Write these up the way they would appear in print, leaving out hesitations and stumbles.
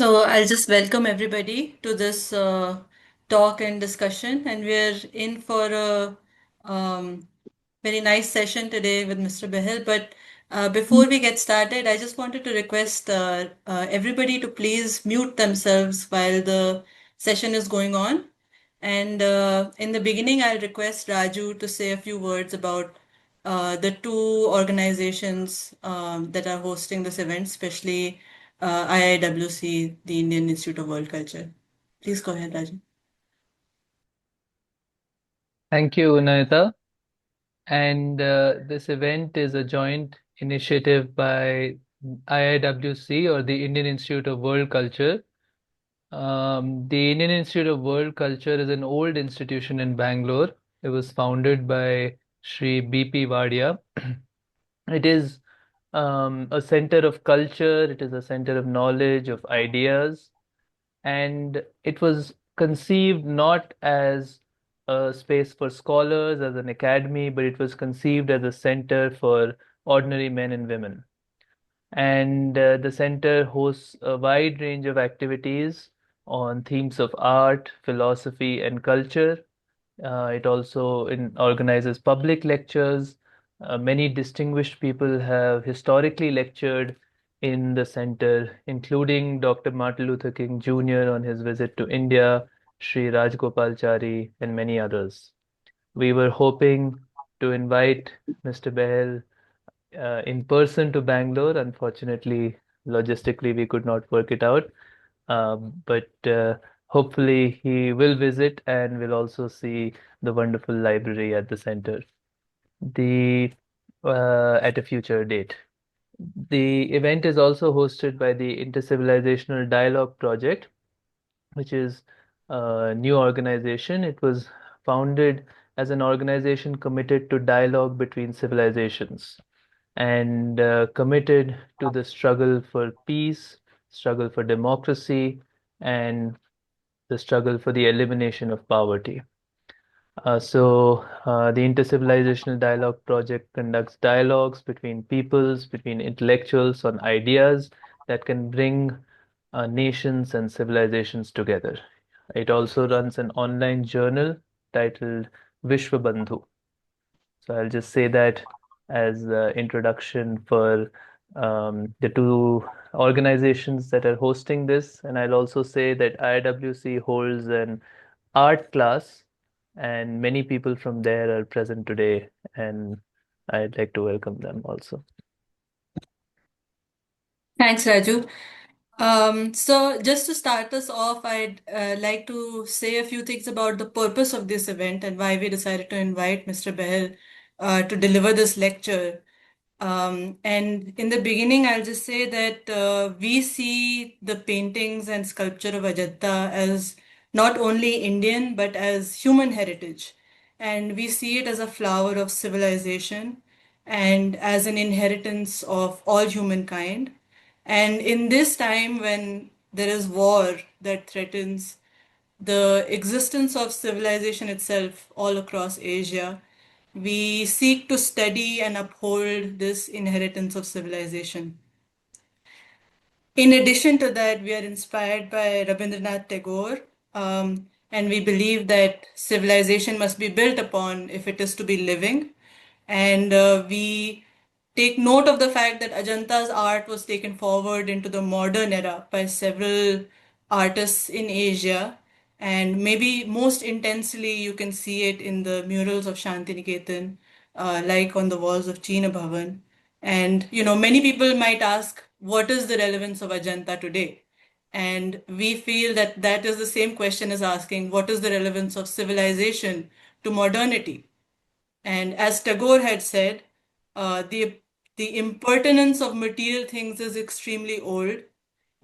So I'll just welcome everybody to this talk and discussion, and we're in for a um, very nice session today with Mr. Behl. But before we get started, I just wanted to request everybody to please mute themselves while the session is going on. And in the beginning, I'll request Raju to say a few words about the two organizations that are hosting this event, especially IIWC, the Indian Institute of World Culture. Please go ahead, Raju. Thank you, Unayata. And this event is a joint initiative by IIWC or the Indian Institute of World Culture. The Indian Institute of World Culture is an old institution in Bangalore. It was founded by Sri B.P. Wadia. It is a center of culture, it is a center of knowledge, of ideas, and it was conceived not as a space for scholars, as an academy, but it was conceived as a center for ordinary men and women. And the center hosts a wide range of activities on themes of art, philosophy, and culture. It also organizes public lectures. Many distinguished people have historically lectured in the center, including Dr. Martin Luther King Jr. on his visit to India, Sri Rajgopalachari, and many others. We were hoping to invite Mr. Behl in person to Bangalore. Unfortunately, logistically, we could not work it out. But hopefully he will visit and will also see the wonderful library at the center the at a future date. The event is also hosted by the Intercivilizational Dialogue Project, which is a new organization. It was founded as an organization committed to dialogue between civilizations and committed to the struggle for peace, struggle for democracy, and the struggle for the elimination of poverty. The Intercivilizational Dialogue Project conducts dialogues between peoples, between intellectuals on ideas that can bring nations and civilizations together. It also runs an online journal titled Vishwa Bandhu. So I'll just say that as introduction for the two organizations that are hosting this. And I'll also say that IWC holds an art class, and many people from there are present today, and I'd like to welcome them also. Thanks, Raju. So just to start us off, I'd like to say a few things about the purpose of this event and why we decided to invite Mr. Behl to deliver this lecture. And in the beginning, I'll just say that we see the paintings and sculpture of Ajanta as not only Indian, but as human heritage. And we see it as a flower of civilization and as an inheritance of all humankind. And in this time when there is war that threatens the existence of civilization itself all across Asia, we seek to study and uphold this inheritance of civilization. In addition to that, we are inspired by Rabindranath Tagore, and we believe that civilization must be built upon if it is to be living. And we take note of the fact that Ajanta's art was taken forward into the modern era by several artists in Asia. And maybe most intensely, you can see it in the murals of Shantiniketan, like on the walls of China Bhavan. And, many people might ask, what is the relevance of Ajanta today? And we feel that that is the same question as asking, what is the relevance of civilization to modernity? And as Tagore had said, the impertinence of material things is extremely old.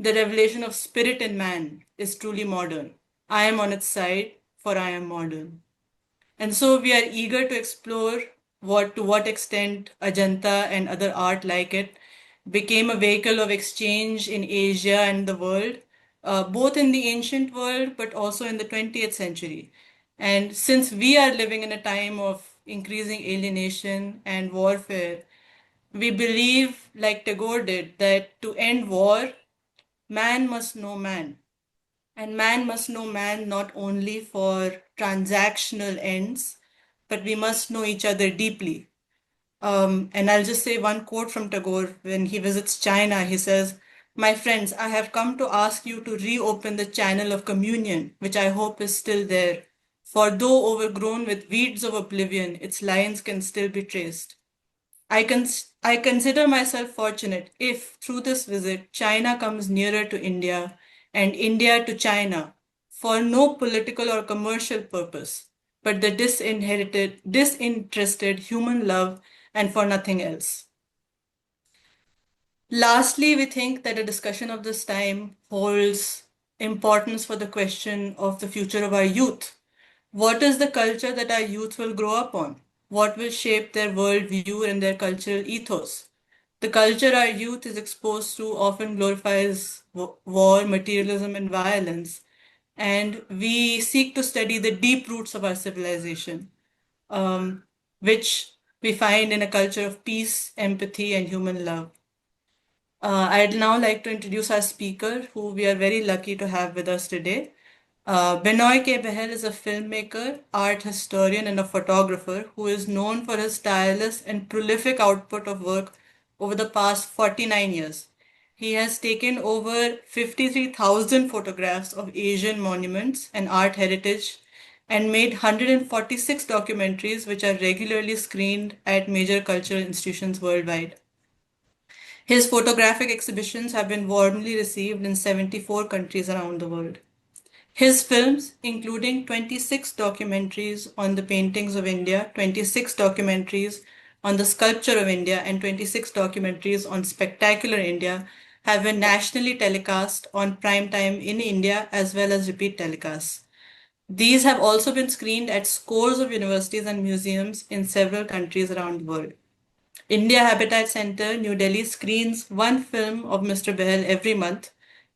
The revelation of spirit in man is truly modern. I am on its side, for I am modern. And so we are eager to explore to what extent Ajanta and other art like it became a vehicle of exchange in Asia and the world, both in the ancient world but also in the 20th century. And since we are living in a time of increasing alienation and warfare, we believe, like Tagore did, that to end war man must know man. And man must know man not only for transactional ends, but we must know each other deeply. And I'll just say one quote from Tagore when he visits China. He says, "My friends, I have come to ask you to reopen the channel of communion, which I hope is still there. For though overgrown with weeds of oblivion, its lines can still be traced. I consider myself fortunate if, through this visit, China comes nearer to India and India to China for no political or commercial purpose, but the disinterested human love and for nothing else." Lastly, we think that a discussion of this time holds importance for the question of the future of our youth. What is the culture that our youth will grow up on? What will shape their worldview and their cultural ethos? The culture our youth is exposed to often glorifies war, materialism, and violence, and we seek to study the deep roots of our civilization, um, which we find in a culture of peace, empathy, and human love. I'd now like to introduce our speaker, who we are very lucky to have with us today. Benoy Behl is a filmmaker, art historian, and a photographer who is known for his tireless and prolific output of work over the past 49 years. He has taken over 53,000 photographs of Asian monuments and art heritage and made 146 documentaries which are regularly screened at major cultural institutions worldwide. His photographic exhibitions have been warmly received in 74 countries around the world. His films, including 26 documentaries on the paintings of India, 26 documentaries on the sculpture of India, and 26 documentaries on spectacular India, have been nationally telecast on prime time in India as well as repeat telecasts. These have also been screened at scores of universities and museums in several countries around the world. India Habitat Center, New Delhi screens one film of Mr. Behl every month,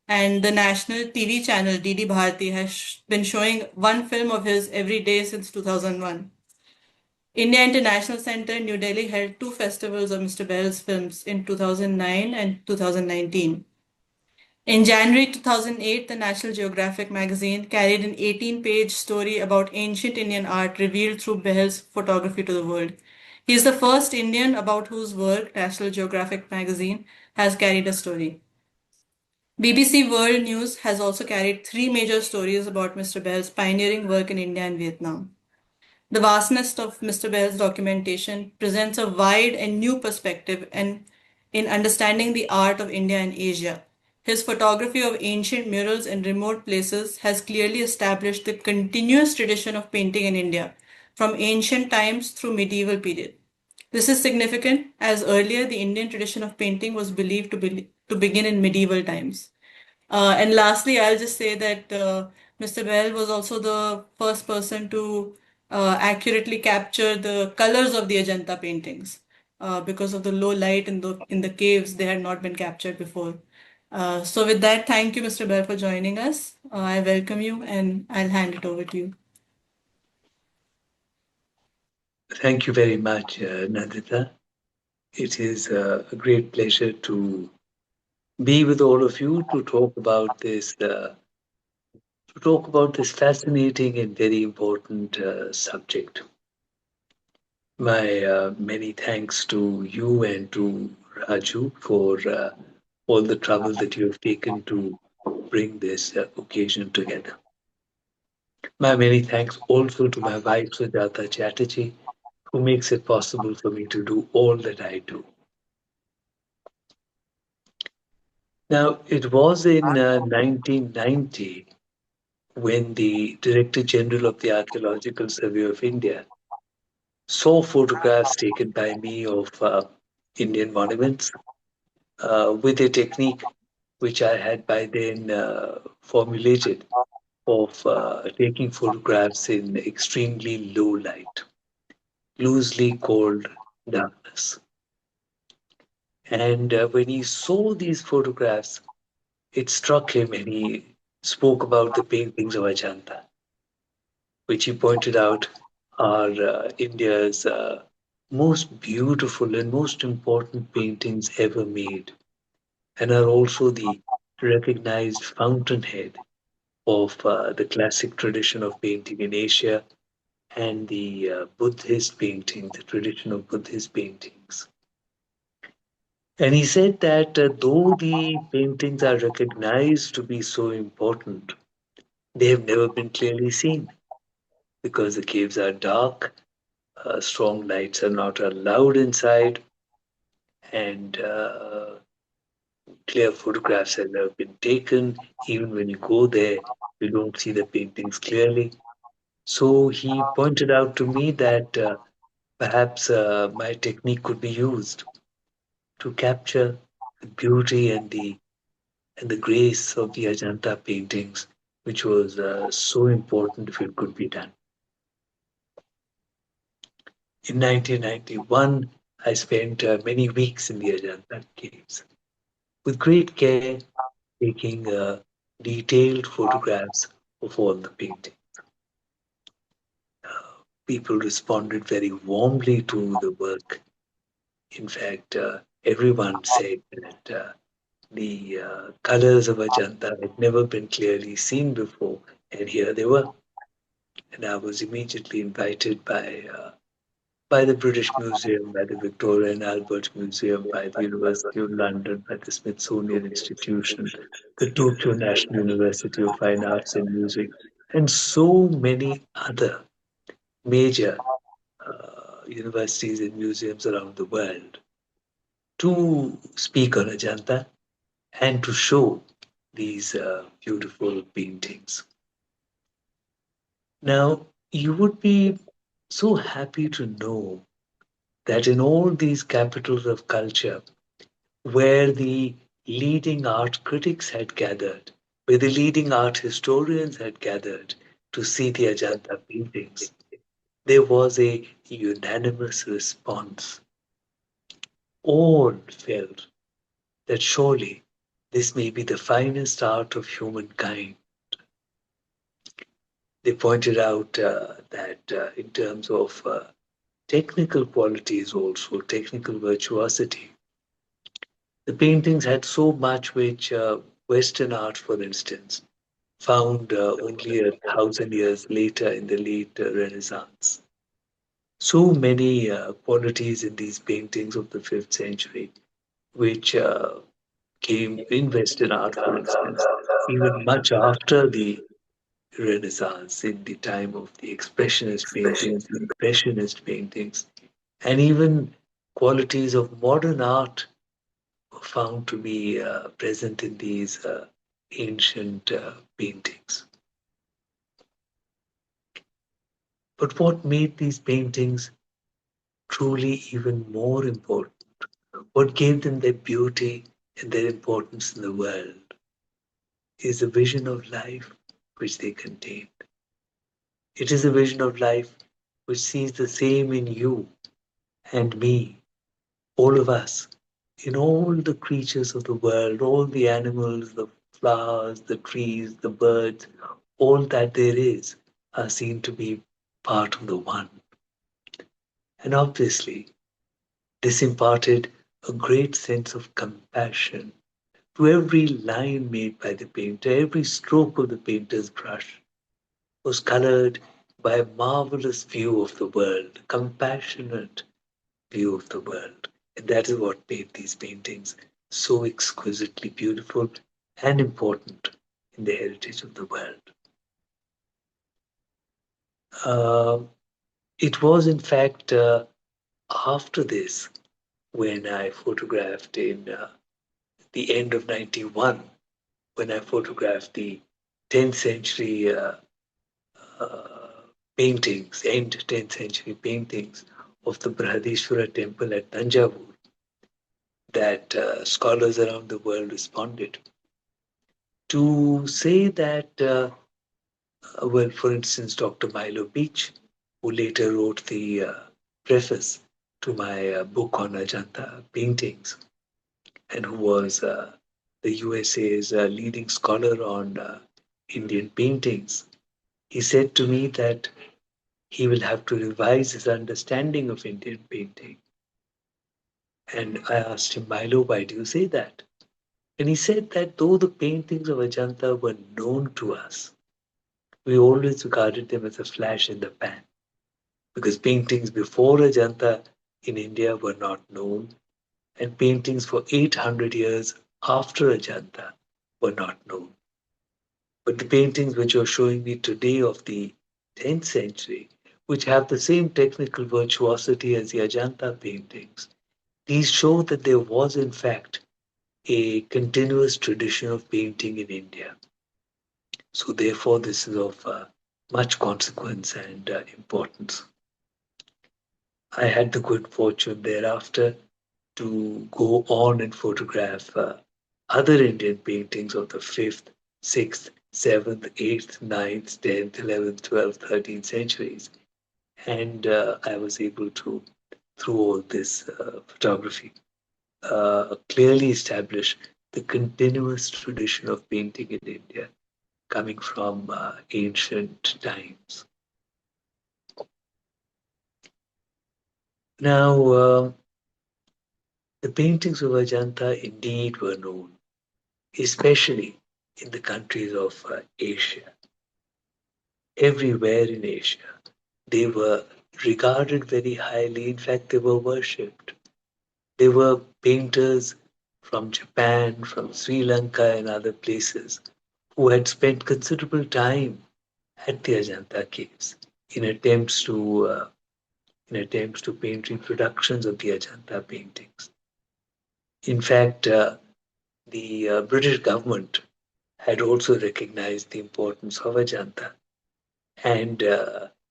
and the national TV channel DD Bharati has been showing one film of his every day since 2001. India International Center, New Delhi held two festivals of Mr. Behl's films in 2009 and 2019. In January 2008, the National Geographic magazine carried an 18-page story about ancient Indian art revealed through Behl's photography to the world. He is the first Indian about whose work National Geographic magazine has carried a story. BBC World News has also carried three major stories about Mr. Behl's pioneering work in India and Vietnam. The vastness of Mr. Behl's documentation presents a wide and new perspective and in understanding the art of India and Asia. His photography of ancient murals in remote places has clearly established the continuous tradition of painting in India, from ancient times through medieval period. This is significant as earlier the Indian tradition of painting was believed to begin in medieval times. And lastly, I'll just say that Mr. Bell was also the first person to accurately capture the colors of the Ajanta paintings. Because of the low light in the caves, they had not been captured before. So with that, thank you, Mr. Bell, for joining us. I welcome you, and I'll hand it over to you. Thank you very much, Nandita. It is a great pleasure to be with all of you to talk about this fascinating and very important subject. My many thanks to you and to Raju for all the trouble that you have taken to bring this occasion together. My many thanks also to my wife Sujata Chatterjee, who makes it possible for me to do all that I do. Now, it was in 1990 when the Director General of the Archaeological Survey of India saw photographs taken by me of Indian monuments with a technique which I had by then formulated of taking photographs in extremely low light, loosely called darkness. And when he saw these photographs, it struck him and he spoke about the paintings of Ajanta, which he pointed out are India's most beautiful and most important paintings ever made, and are also the recognized fountainhead of the classic tradition of painting in Asia and the Buddhist painting, the tradition of Buddhist paintings. And he said that though the paintings are recognized to be so important, they have never been clearly seen because the caves are dark, strong lights are not allowed inside, and clear photographs have never been taken. Even when you go there, you don't see the paintings clearly. So he pointed out to me that perhaps my technique could be used to capture the beauty and the grace of the Ajanta paintings, which was so important if it could be done. In 1991, I spent many weeks in the Ajanta caves with great care, taking detailed photographs of all the paintings. People responded very warmly to the work. In fact, everyone said that the colors of Ajanta had never been clearly seen before, and here they were. And I was immediately invited by the British Museum, by the Victoria and Albert Museum, by the University of London, by the Smithsonian Institution, the Tokyo National University of Fine Arts and Music, and so many other major universities and museums around the world to speak on Ajanta and to show these beautiful paintings. Now, you would be so happy to know that in all these capitals of culture, where the leading art critics had gathered, where the leading art historians had gathered to see the Ajanta paintings, there was a unanimous response. All felt that surely this may be the finest art of humankind. They pointed out that in terms of technical qualities, also technical virtuosity, the paintings had so much which Western art, for instance, found only 1,000 years later in the late Renaissance. So many qualities in these paintings of the 5th century, which came in Western art, for instance, even much after the Renaissance, in the time of the Expressionist paintings, the Impressionist paintings, and even qualities of modern art found to be present in these ancient paintings. But what made these paintings truly even more important, what gave them their beauty and their importance in the world, is the vision of life which they contained. It is a vision of life which sees the same in you and me, all of us, in all the creatures of the world, all the animals, the flowers, the trees, the birds, all that there is are seen to be part of the one. And obviously, this imparted a great sense of compassion to every line made by the painter. Every stroke of the painter's brush was colored by a marvelous view of the world, compassionate view of the world. And that is what made these paintings so exquisitely beautiful and important in the heritage of the world. Uh, it was, in fact, after this when I photographed in the end of 91, when I photographed the 10th century uh, paintings, end 10th century paintings of the Brihadishwara temple at Tanjavur, that scholars around the world responded to say that, well, for instance, Dr. Milo Beach, who later wrote the preface to my book on Ajanta paintings, and who was the USA's leading scholar on Indian paintings, he said to me that he will have to revise his understanding of Indian painting. And I asked him, Milo, why do you say that? And he said that though the paintings of Ajanta were known to us, we always regarded them as a flash in the pan because paintings before Ajanta in India were not known, and paintings for 800 years after Ajanta were not known. But the paintings which you're showing me today of the 10th century, which have the same technical virtuosity as the Ajanta paintings, these show that there was, in fact, a continuous tradition of painting in India. So, therefore, this is of much consequence and importance. I had the good fortune thereafter to go on and photograph other Indian paintings of the 5th, 6th, 7th, 8th, 9th, 10th, 11th, 12th, 13th centuries. And I was able to, through all this photography, clearly establish the continuous tradition of painting in India coming from ancient times. Now, the paintings of Ajanta indeed were known, especially in the countries of Asia. Everywhere in Asia, they were regarded very highly. In fact, they were worshipped. There were painters from Japan, from Sri Lanka, and other places who had spent considerable time at the Ajanta caves in attempts to paint reproductions of the Ajanta paintings. In fact, the British government had also recognized the importance of Ajanta, and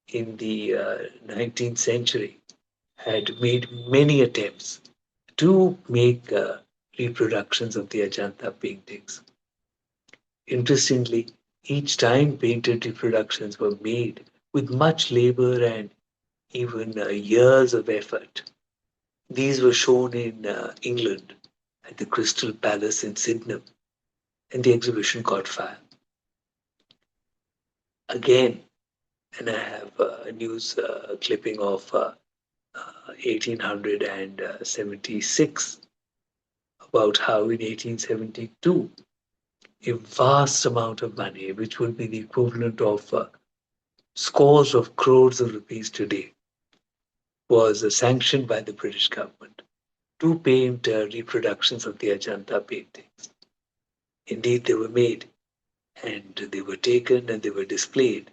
in the 19th century had made many attempts to make reproductions of the Ajanta paintings. Interestingly, each time painted reproductions were made with much labor and even years of effort. These were shown in England at the Crystal Palace in Sydenham, and the exhibition caught fire. Again, and I have a news clipping of 1876 about how in 1872 a vast amount of money, which would be the equivalent of scores of crores of rupees today, was sanctioned by the British government to paint reproductions of the Ajanta paintings. Indeed, they were made and they were taken and they were displayed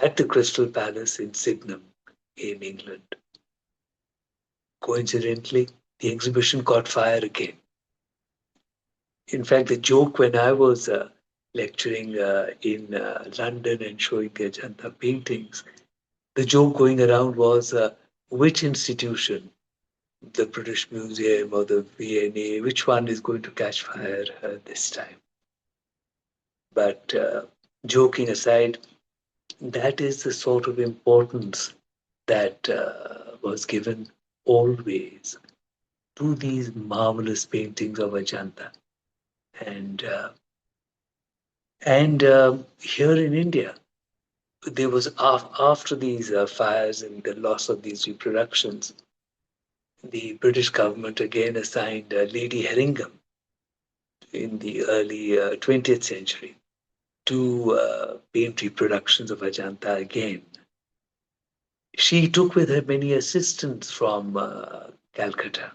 at the Crystal Palace in Sydenham in England. Coincidentally, the exhibition caught fire again. In fact, the joke when I was lecturing in London and showing the Ajanta paintings, the joke going around was which institution, the British Museum or the V&A, which one is going to catch fire this time? But joking aside, that is the sort of importance that was given always to these marvelous paintings of Ajanta. And here in India, there was after these fires and the loss of these reproductions, the British government again assigned Lady Herringham in the early 20th century to paint reproductions of Ajanta again. She took with her many assistants from Calcutta,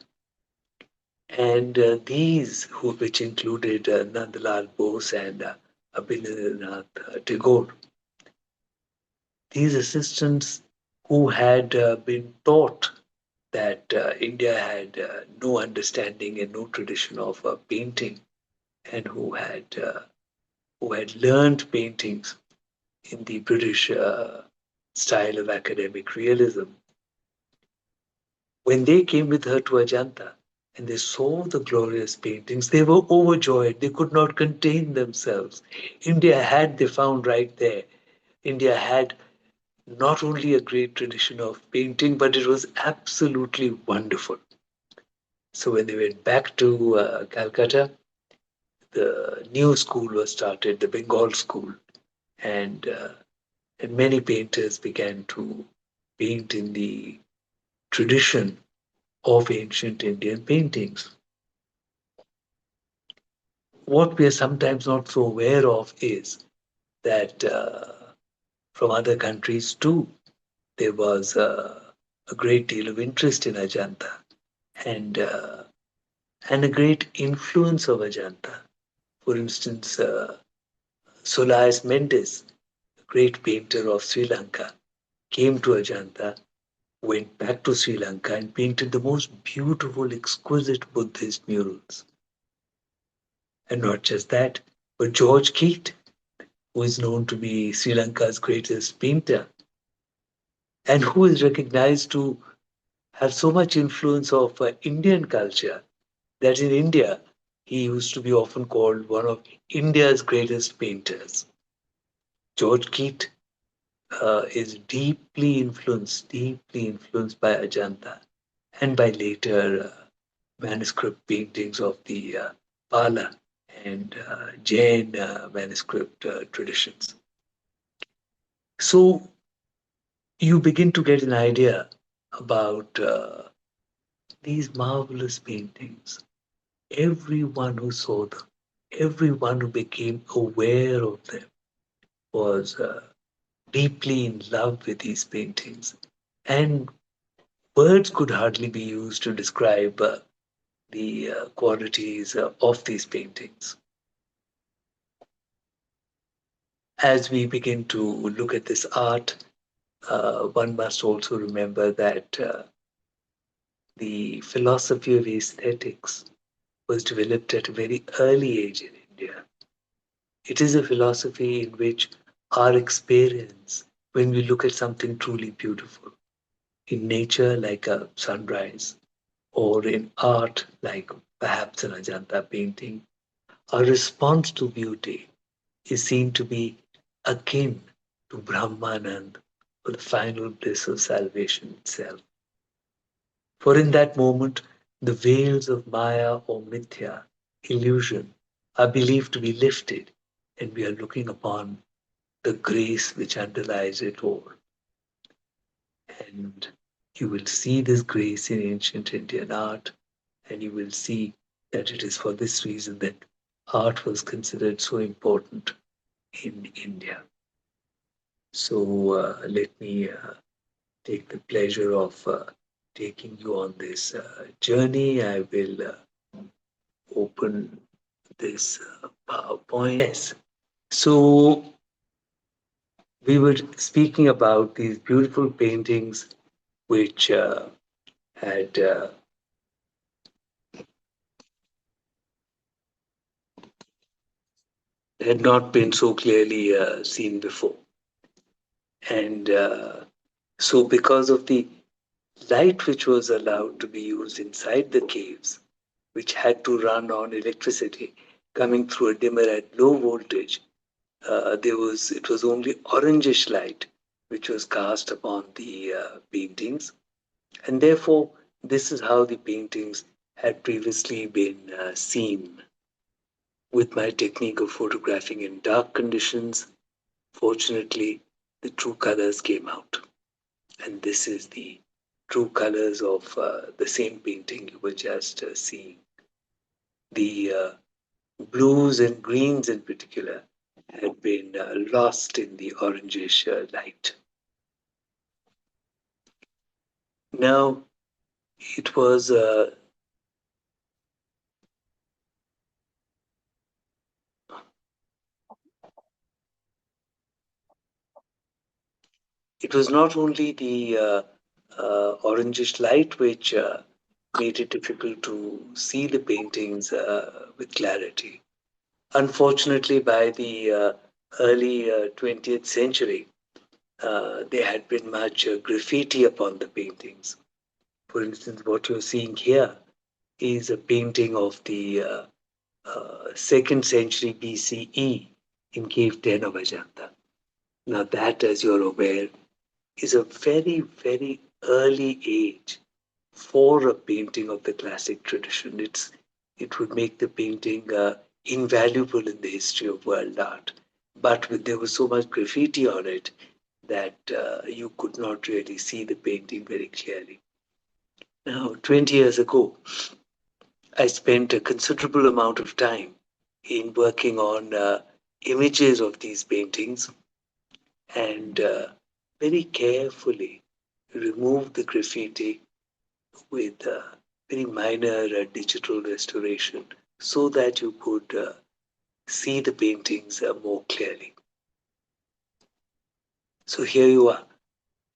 and which included Nandalal Bose and Abhinavanath Tagore, these assistants who had been taught that India had no understanding and no tradition of painting, and who had learned paintings in the British style of academic realism. When they came with her to Ajanta and they saw the glorious paintings, they were overjoyed. They could not contain themselves. India had, they found right there, India had not only a great tradition of painting, but it was absolutely wonderful. So when they went back to Calcutta, the new school was started, the Bengal school, and and many painters began to paint in the tradition of ancient Indian paintings. what we are sometimes not so aware of is that from other countries too, there was a great deal of interest in Ajanta and uh, and a great influence of Ajanta. For instance, Solis Mendes, a great painter of Sri Lanka, came to Ajanta, went back to Sri Lanka, and painted the most beautiful, exquisite Buddhist murals. And not just that, but George Keat, who is known to be Sri Lanka's greatest painter, and who is recognized to have so much influence of Indian culture that in India he used to be often called one of India's greatest painters. George Keat is deeply influenced by Ajanta and by later manuscript paintings of the Pala and Jain manuscript traditions. So you begin to get an idea about these marvelous paintings. Everyone who saw them, everyone who became aware of them was deeply in love with these paintings. And words could hardly be used to describe the qualities of these paintings. As we begin to look at this art, one must also remember that the philosophy of aesthetics was developed at a very early age in India. It is a philosophy in which our experience, when we look at something truly beautiful, in nature like a sunrise, or in art like perhaps an Ajanta painting, our response to beauty is seen to be akin to Brahmanand, or the final bliss of salvation itself. For in that moment, the veils of Maya or Mithya, illusion, are believed to be lifted, and we are looking upon the grace which underlies it all. And you will see this grace in ancient Indian art, and you will see that it is for this reason that art was considered so important in India. So let me take the pleasure of taking you on this journey. I will open this PowerPoint. Yes. So we were speaking about these beautiful paintings which had had not been so clearly seen before. And so, because of the light which was allowed to be used inside the caves, which had to run on electricity coming through a dimmer at low voltage, it was only orangish light which was cast upon the paintings, and therefore this is how the paintings had previously been seen. With my technique of photographing in dark conditions, fortunately, the true colors came out. And this is the true colors of the same painting you were just seeing. The blues and greens in particular had been lost in the orangish light. Now, it was it was not only the orangish light which made it difficult to see the paintings with clarity. Unfortunately, by the early 20th century, there had been much graffiti upon the paintings. For instance, what you're seeing here is a painting of the 2nd century BCE in Cave 10 of Ajanta. Now, that, as you're aware, is a very, very early age for a painting of the classic tradition. It would make the painting invaluable in the history of world art. But there was so much graffiti on it that you could not really see the painting very clearly. Now, 20 years ago, I spent a considerable amount of time in working on images of these paintings and very carefully remove the graffiti with very minor digital restoration so that you could see the paintings more clearly. So here you are.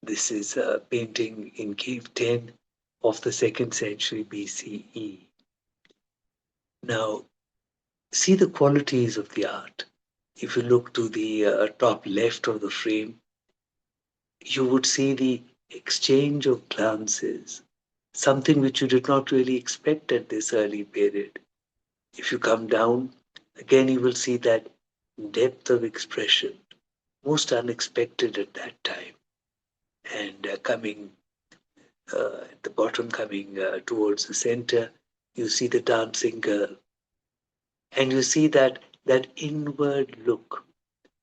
This is a painting in Cave 10 of the 2nd century BCE. Now, see the qualities of the art. If you look to the top left of the frame, you would see the exchange of glances, something which you did not really expect at this early period. If you come down, again you will see that depth of expression, most unexpected at that time. And coming at the bottom, coming towards the center, you see the dancing girl. And you see that inward look,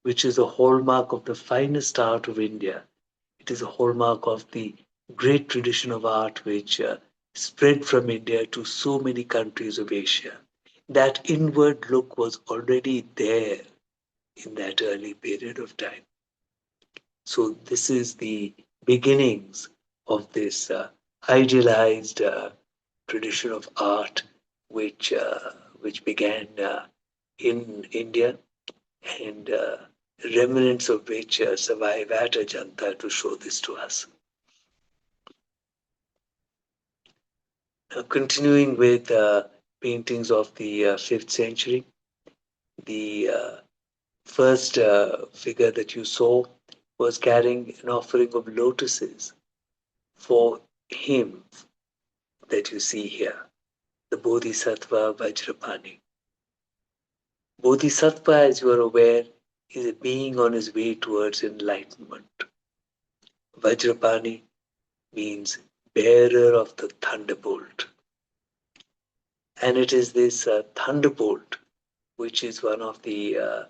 which is a hallmark of the finest art of India. It is a hallmark of the great tradition of art which spread from India to so many countries of Asia. That inward look was already there in that early period of time. So this is the beginnings of this idealized tradition of art, which began in India, and remnants of which survive at Ajanta to show this to us. Now, continuing with paintings of the 5th century, the first figure that you saw was carrying an offering of lotuses for him that you see here, the Bodhisattva Vajrapani. Bodhisattva, as you are aware, is a being on his way towards enlightenment. Vajrapani means bearer of the thunderbolt. And it is this thunderbolt which is one of the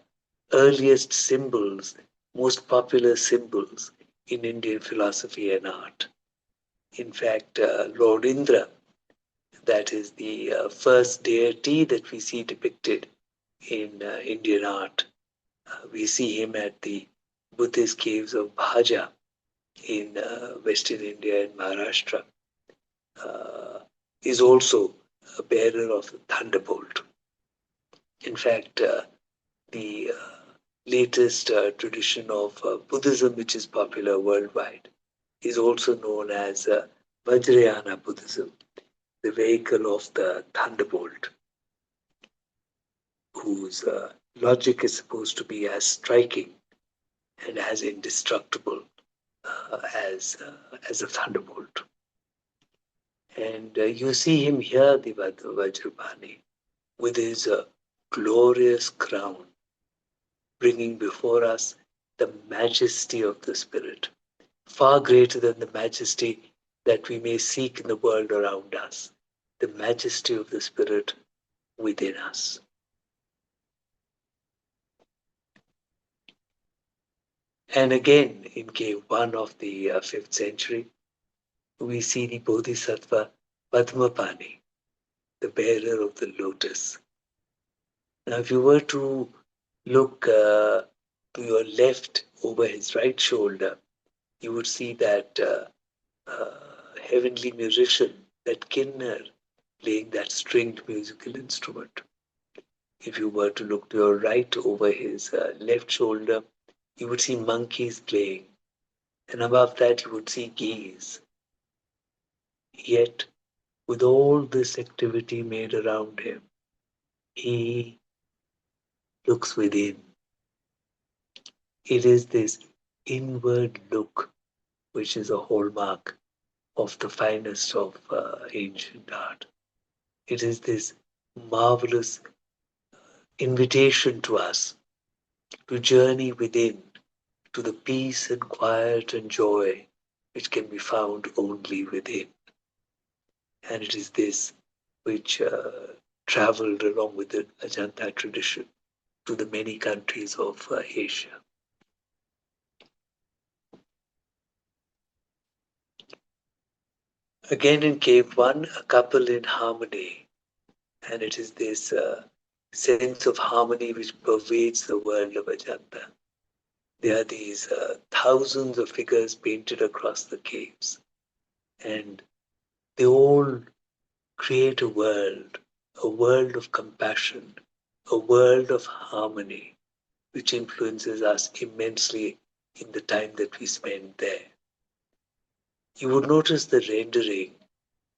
earliest symbols, most popular symbols in Indian philosophy and art. In fact, Lord Indra, that is the first deity that we see depicted in Indian art. We see him at the Buddhist caves of Bhaja in Western India and Maharashtra, uh, is also a bearer of the thunderbolt. In fact, the latest tradition of Buddhism, which is popular worldwide, is also known as Vajrayana Buddhism, the vehicle of the thunderbolt, whose logic is supposed to be as striking and as indestructible as a thunderbolt. And you see him here, the Vajrapani, with his glorious crown, bringing before us the majesty of the Spirit, far greater than the majesty that we may seek in the world around us, the majesty of the Spirit within us. And again, in cave 1 of the 5th century, we see the Bodhisattva Padmapani, the bearer of the lotus. Now, if you were to look to your left over his right shoulder, you would see that heavenly musician, that kinnor, playing that stringed musical instrument. If you were to look to your right over his left shoulder, you would see monkeys playing, and above that you would see geese. Yet, with all this activity made around him, he looks within. It is this inward look which is a hallmark of the finest of ancient art. It is this marvelous invitation to us to journey within to the peace and quiet and joy which can be found only within. And it is this which traveled along with the Ajanta tradition to the many countries of Asia. Again in cave 1, a couple in harmony, and it is this sense of harmony which pervades the world of Ajanta. There are these thousands of figures painted across the caves, and they all create a world of compassion, a world of harmony, which influences us immensely in the time that we spend there. You would notice the rendering,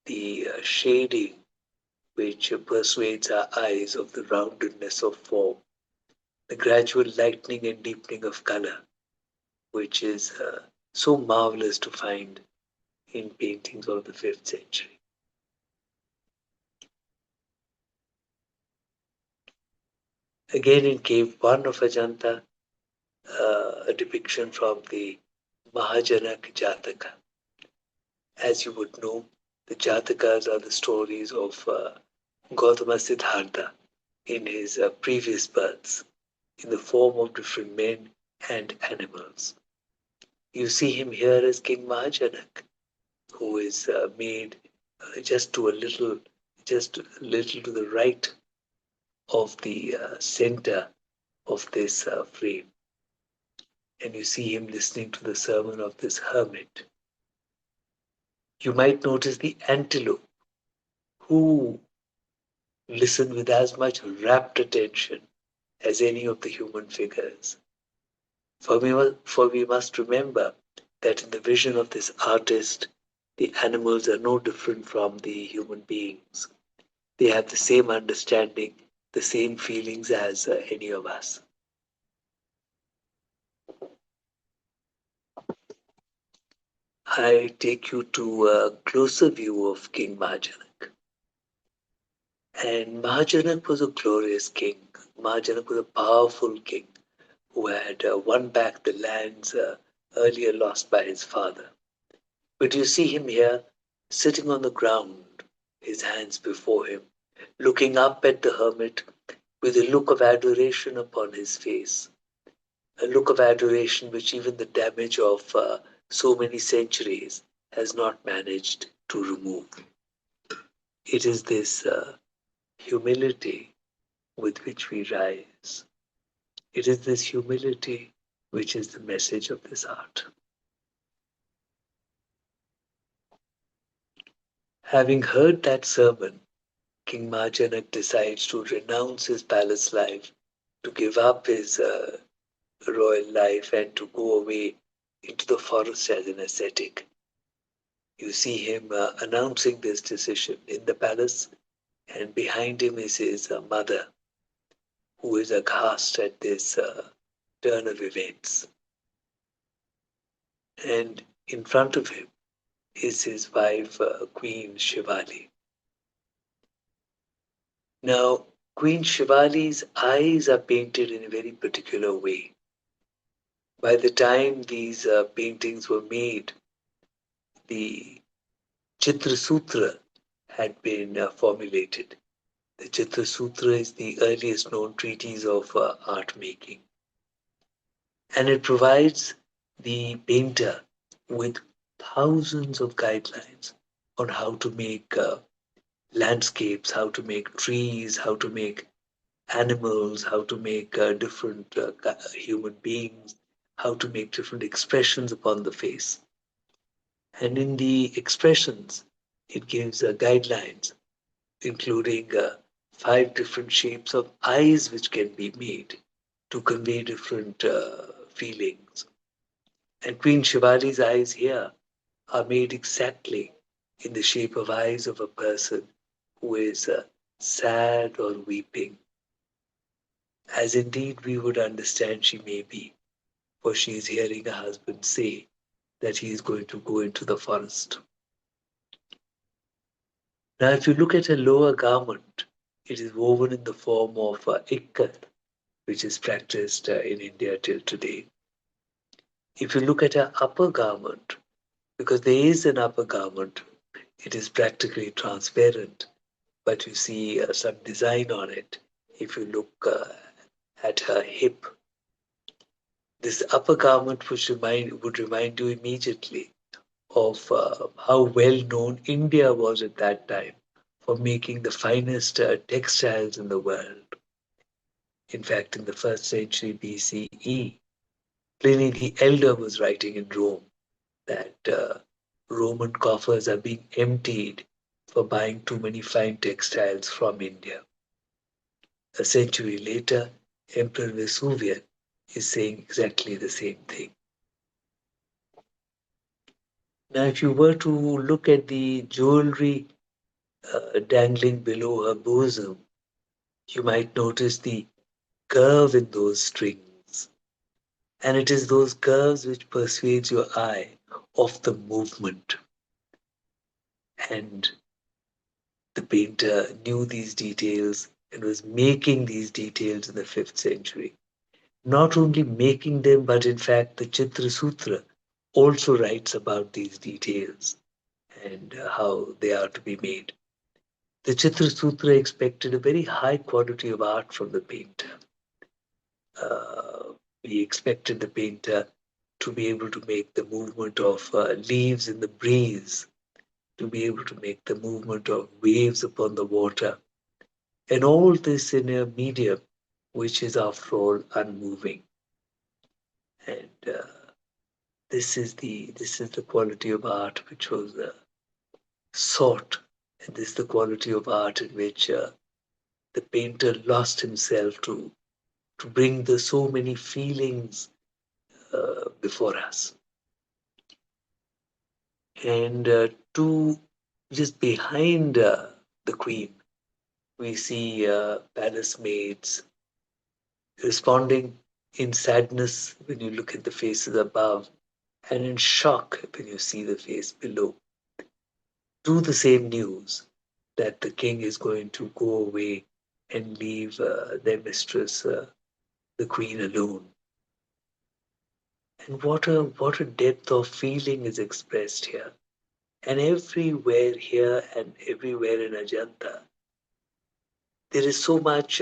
the shading, which persuades our eyes of the roundedness of form, the gradual lightening and deepening of color, which is so marvelous to find in paintings of the 5th century. Again, in Cave 1 of Ajanta, a depiction from the Mahajanak Jataka. As you would know, the Jatakas are the stories of Gautama Siddhartha in his previous births, in the form of different men and animals. You see him here as King Mahajanak, who is made just a little to the right of the center of this frame. And you see him listening to the sermon of this hermit. You might notice the antelope, who listened with as much rapt attention as any of the human figures. For we must remember that in the vision of this artist, the animals are no different from the human beings. They have the same understanding, the same feelings as any of us. I take you to a closer view of King Mahajanak. And Mahajanak was a glorious king. Mahajanak was a powerful king who had won back the lands earlier lost by his father. But you see him here sitting on the ground, his hands before him, looking up at the hermit with a look of adoration upon his face. A look of adoration which even the damage of so many centuries has not managed to remove. It is this humility with which we rise. It is this humility which is the message of this art. Having heard that sermon, King Mahajanak decides to renounce his palace life, to give up his royal life, and to go away into the forest as an ascetic. You see him announcing this decision in the palace, and behind him is his mother, who is aghast at this turn of events. And in front of him is his wife, Queen Shivali. Now, Queen Shivali's eyes are painted in a very particular way. By the time these paintings were made, the Chitra Sutra had been formulated. The Chitra Sutra is the earliest known treatise of art making. And it provides the painter with thousands of guidelines on how to make landscapes, how to make trees, how to make animals, how to make different human beings, how to make different expressions upon the face. And in the expressions, it gives guidelines, including 5 different shapes of eyes which can be made to convey different feelings. And Queen Shivali's eyes here are made exactly in the shape of eyes of a person who is sad or weeping, as indeed we would understand she may be, for she is hearing her husband say that he is going to go into the forest. Now, if you look at her lower garment, it is woven in the form of ikkat, which is practiced in India till today. If you look at her upper garment, because there is an upper garment, it is practically transparent, but you see some design on it. If you look at her hip, this upper garment would remind you immediately of how well known India was at that time for making the finest textiles in the world. In fact, in the first century BCE, Pliny the Elder was writing in Rome that Roman coffers are being emptied for buying too many fine textiles from India. A century later, Emperor Vesuvius is saying exactly the same thing. Now, if you were to look at the jewelry dangling below her bosom, you might notice the curve in those strings. And it is those curves which persuades your eye of the movement. And the painter knew these details and was making these details in the 5th century. Not only making them, but in fact, the Chitra Sutra also writes about these details and how they are to be made. The Chitra Sutra expected a very high quality of art from the painter. He expected the painter to be able to make the movement of leaves in the breeze, to be able to make the movement of waves upon the water, and all this in a medium which is, after all, unmoving. And this is the quality of art which was sought, and this is the quality of art in which the painter lost himself to bring the so many feelings before us. And to just behind the queen, we see palace maids responding in sadness when you look at the faces above, and in shock when you see the face below, to the same news that the king is going to go away and leave their mistress, the queen, alone. And what a depth of feeling is expressed here. And everywhere here and everywhere in Ajanta, there is so much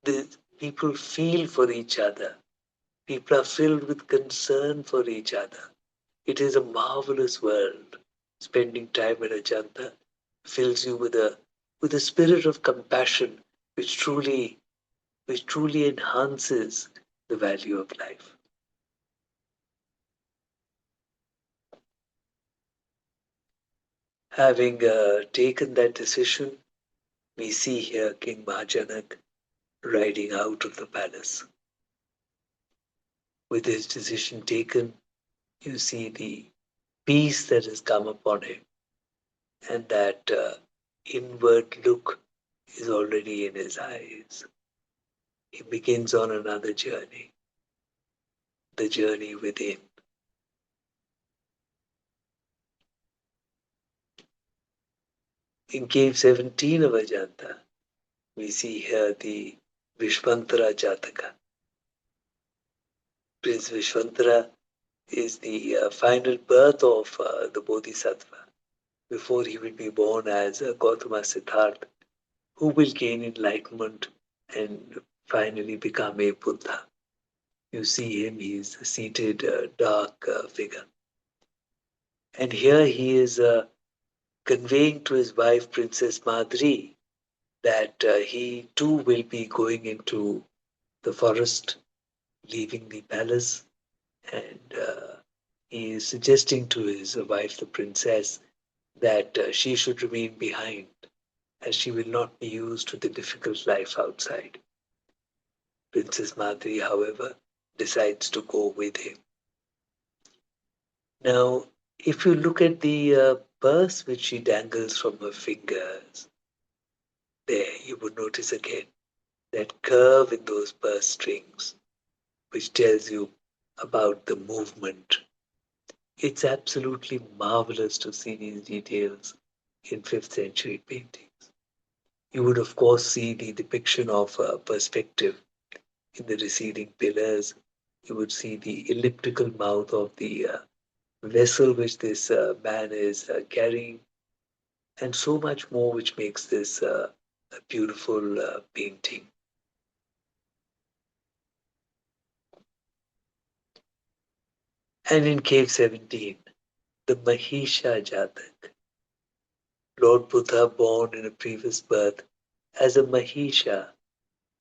the people feel for each other. People are filled with concern for each other. It is a marvelous world. Spending time in Ajanta fills you with a spirit of compassion which truly enhances the value of life. Having taken that decision, we see here King Mahajanak riding out of the palace. With his decision taken, you see the peace that has come upon him, and that inward look is already in his eyes. He begins on another journey, the journey within. In cave 17 of Ajanta, we see here the Vishwantara Jataka. Prince Vishwantara is the final birth of the Bodhisattva before he will be born as Gautama Siddhartha, who will gain enlightenment and finally become a Buddha. You see him, he is a seated, dark figure. And here he is conveying to his wife, Princess Madri, that he too will be going into the forest, leaving the palace, and he is suggesting to his wife, the princess, that she should remain behind, as she will not be used to the difficult life outside. Princess Madri, however, decides to go with him. Now, if you look at the purse which she dangles from her fingers, there you would notice again that curve in those purse strings, which tells you about the movement. It's absolutely marvelous to see these details in 5th century paintings. You would, of course, see the depiction of perspective in the receding pillars. You would see the elliptical mouth of the vessel which this man is carrying, and so much more, which makes this a beautiful painting. And in cave 17, the Mahisha Jatak, Lord Buddha born in a previous birth as a Mahisha,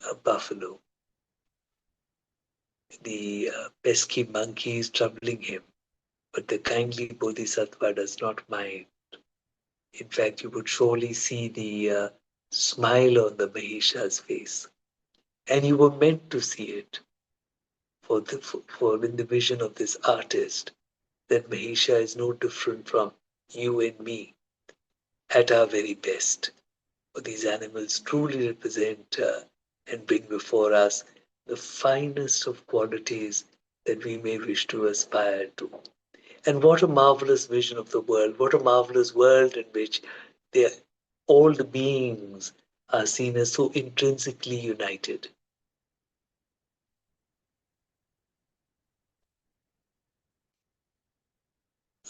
a buffalo, the pesky monkey is troubling him, but the kindly bodhisattva does not mind. In fact, you would surely see the smile on the Mahesha's face. And you were meant to see it for in the vision of this artist that Mahesha is no different from you and me at our very best. For these animals truly represent and bring before us the finest of qualities that we may wish to aspire to. And what a marvelous vision of the world! What a marvelous world in which they, all the beings are seen as so intrinsically united.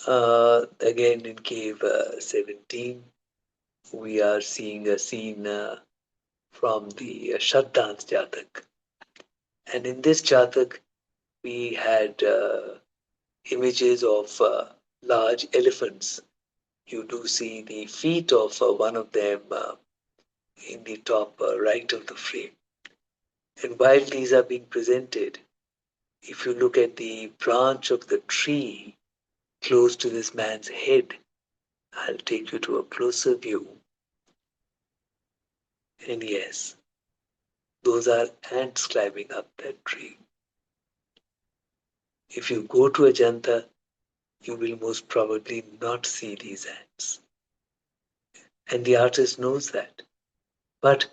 Again, in cave 17, we are seeing a scene from the Shaddans Jatak. And in this Jatak, we had images of large elephants. You do see the feet of one of them in the top right of the frame. And while these are being presented, if you look at the branch of the tree close to this man's head, I'll take you to a closer view. And yes, those are ants climbing up that tree. If you go to Ajanta, you will most probably not see these ants. And the artist knows that. But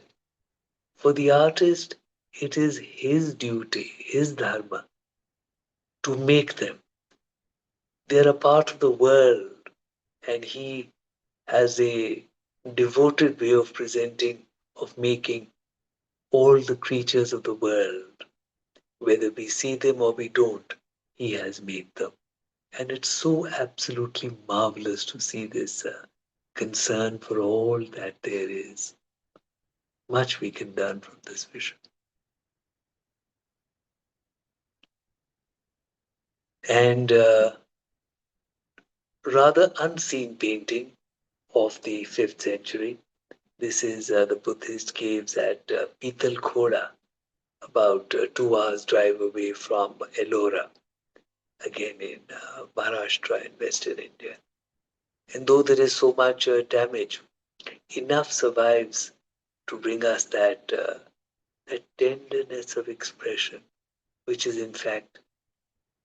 for the artist, it is his duty, his dharma, to make them. They're a part of the world, and he has a devoted way of presenting, of making all the creatures of the world. Whether we see them or we don't, he has made them. And it's so absolutely marvelous to see this concern for all that there is. Much we can learn from this vision. And rather unseen painting of the 5th century. This is the Buddhist caves at Pital Khoda, about 2 hours drive away from Ellora, again in Maharashtra in Western India. And though there is so much damage, enough survives to bring us that tenderness of expression, which is in fact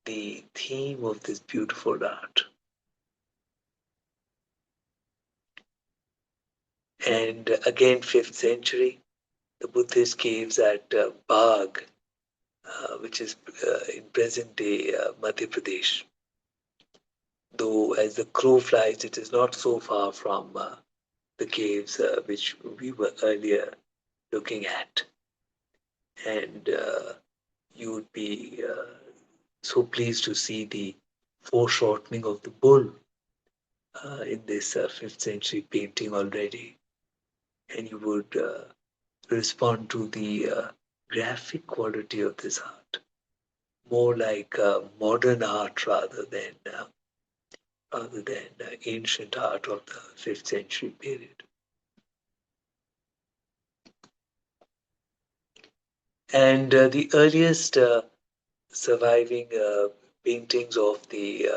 the theme of this beautiful art. And again, 5th century, the Buddhist caves at Bagh, which is in present day Madhya Pradesh. Though as the crow flies, it is not so far from the caves which we were earlier looking at. And you would be so pleased to see the foreshortening of the bull in this 5th century painting already. And you would respond to the graphic quality of this art, more like modern art rather than ancient art of the 5th century period. And the earliest surviving paintings of the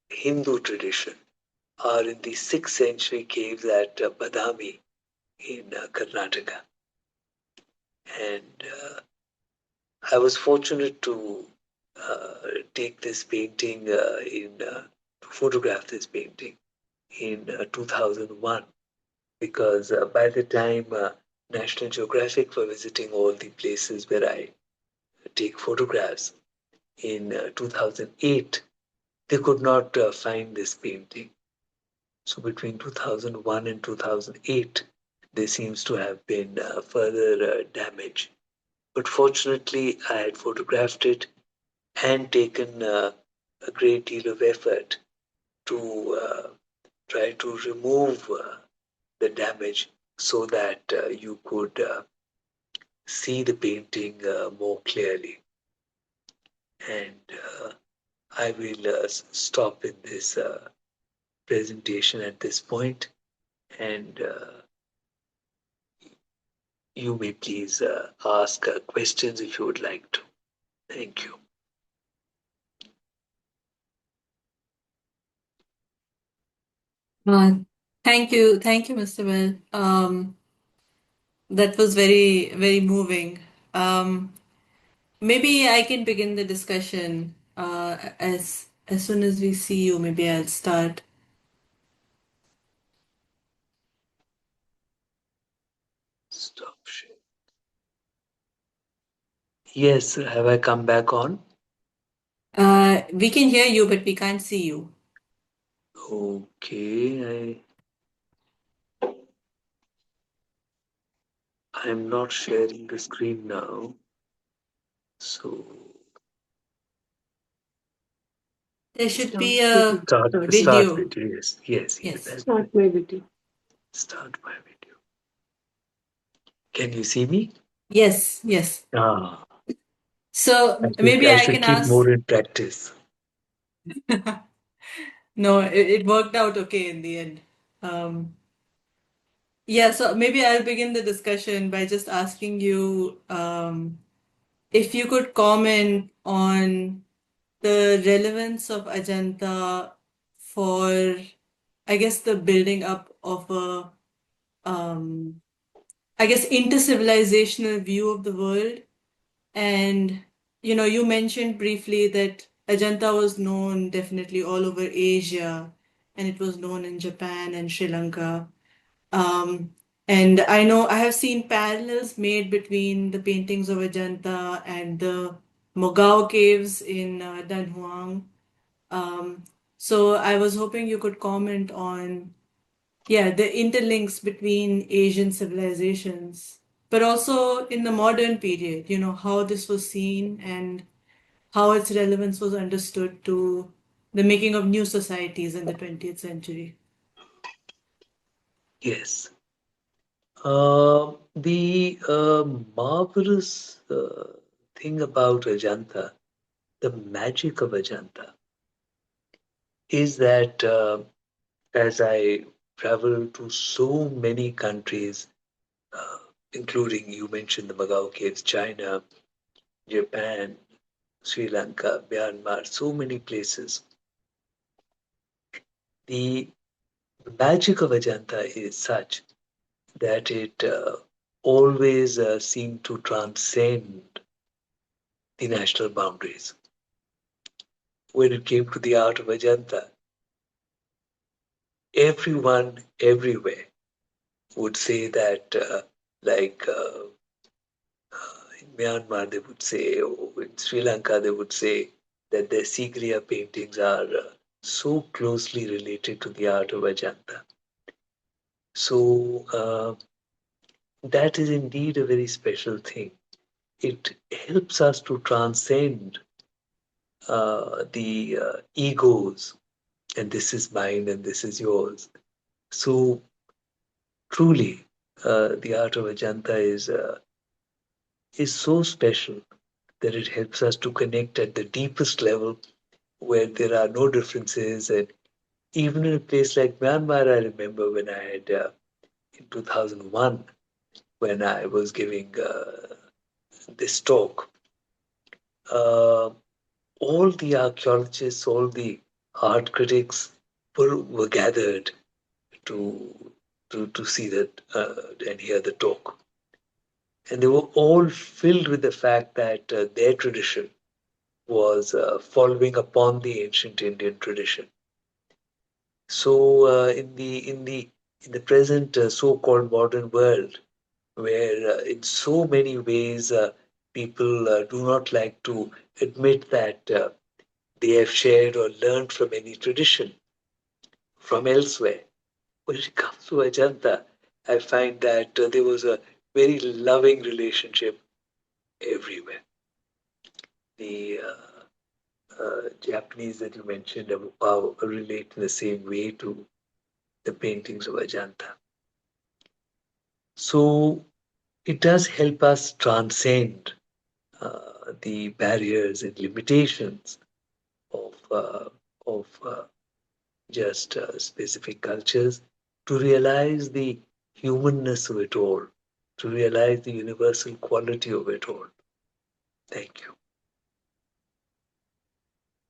Hindu tradition are in the 6th century caves at Badami in Karnataka. And I was fortunate to take this painting to photograph this painting in 2001, because by the time National Geographic were visiting all the places where I take photographs in 2008, they could not find this painting. So between 2001 and 2008, there seems to have been further damage. But fortunately, I had photographed it and taken a great deal of effort to try to remove the damage so that you could see the painting more clearly. And I will stop in this presentation at this point, and you may please ask questions if you would like to. Thank you. Uh, thank you, Mr. Well. That was very, very moving. Maybe I can begin the discussion as soon as we see you. Maybe I'll start. Stop share. Yes, have I come back on? We can hear you, but we can't see you. Okay, I'm not sharing the screen now. So There should Start be a video. start video. video. Yes, yes, yes. Yes. That's Start my video. start my video. Can you see me? Yes, yes. Ah, So maybe I I should can keep ask. more in practice. No, it worked out okay in the end. Um, yeah, so maybe I'll begin the discussion by just asking you if you could comment on the relevance of Ajanta for, I guess, the building up of a, I guess, intercivilizational view of the world. And, you mentioned briefly that Ajanta was known definitely all over Asia, and it was known in Japan and Sri Lanka. Um, and I know I have seen parallels made between the paintings of Ajanta and the Mogao caves in Danhuang. Um, so I was hoping you could comment on, yeah, the interlinks between Asian civilizations, but also in the modern period, how this was seen and how its relevance was understood to the making of new societies in the 20th century. Yes. The marvelous thing about Ajanta, the magic of Ajanta, is that as I travel to so many countries, uh, including you mentioned the Magao Caves, China, Japan, Sri Lanka, Myanmar, so many places. The magic of Ajanta is such that it always seemed to transcend the national boundaries. When it came to the art of Ajanta, everyone everywhere would say that, like in Myanmar, they would say, or in Sri Lanka, they would say that their Sigiriya paintings are so closely related to the art of Ajanta. So that is indeed a very special thing. It helps us to transcend the egos, and this is mine and this is yours. So truly, the art of Ajanta is so special that it helps us to connect at the deepest level where there are no differences. And even in a place like Myanmar, I remember when I had in 2001 when I was giving this talk. Uh, all the archaeologists, all the art critics were gathered to to see that and hear the talk, and they were all filled with the fact that their tradition was following upon the ancient Indian tradition. So in the present so-called modern world, where in so many ways people do not like to admit that they have shared or learned from any tradition from elsewhere. When it comes to Ajanta, I find that there was a very loving relationship everywhere. The Japanese that you mentioned relate in the same way to the paintings of Ajanta. So it does help us transcend the barriers and limitations of just specific cultures to realize the humanness of it all, to realize the universal quality of it all. Thank you.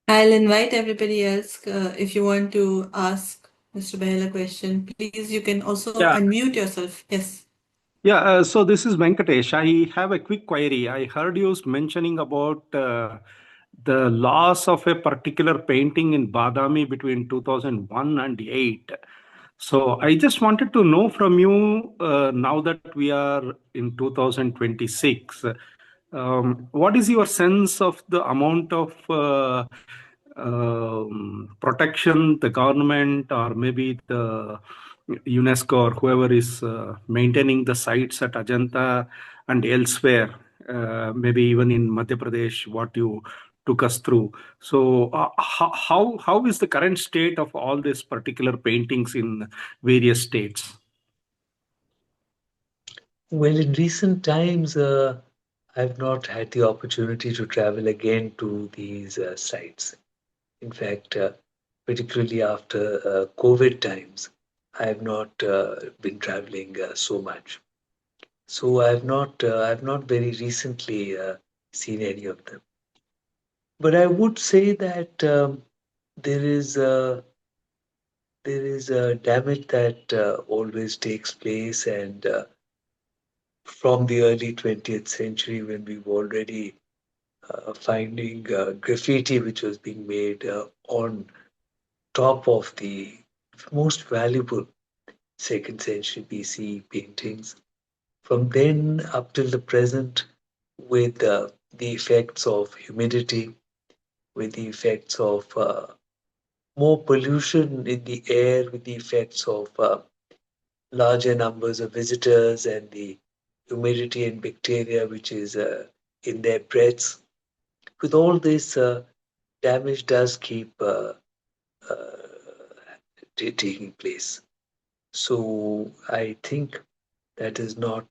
I'll invite everybody else. If you want to ask Mr. Behl a question, please, you can also Yeah, unmute yourself. Yes. yeah. So this is Venkatesh. I have a quick query. I heard you mentioning about the loss of a particular painting in Badami between 2001 and 8. So I just wanted to know from you, now that we are in 2026, what is your sense of the amount of protection the government or maybe the UNESCO or whoever is maintaining the sites at Ajanta and elsewhere, maybe even in Madhya Pradesh, what you took us through. So, how is the current state of all these particular paintings in various states? Well, in recent times, I've not had the opportunity to travel again to these sites. In fact, particularly after COVID times, I have not been traveling so much. So I've not very recently seen any of them. But I would say that there is there is damage that always takes place, and from the early 20th century, when we were already finding graffiti which was being made on top of the most valuable second century BC paintings. From then up till the present, with the effects of humidity, with the effects of more pollution in the air, with the effects of larger numbers of visitors and the humidity and bacteria which is in their breaths. With all this, damage does keep taking place. So I think that is not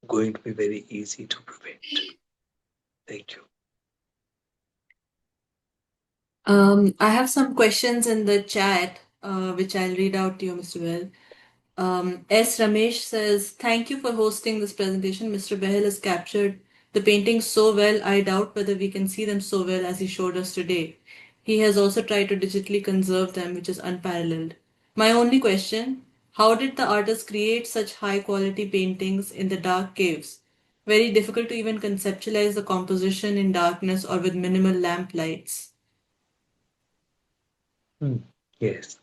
going to be very easy to prevent. Thank you. I have some questions in the chat, which I'll read out to you, Mr. Behl. S. Ramesh says, thank you for hosting this presentation. Mr. Behl has captured the paintings so well, I doubt whether we can see them so well as he showed us today. He has also tried to digitally conserve them, which is unparalleled. My only question, how did the artist create such high quality paintings in the dark caves? Very difficult to even conceptualize the composition in darkness or with minimal lamp lights. Hmm. Yes.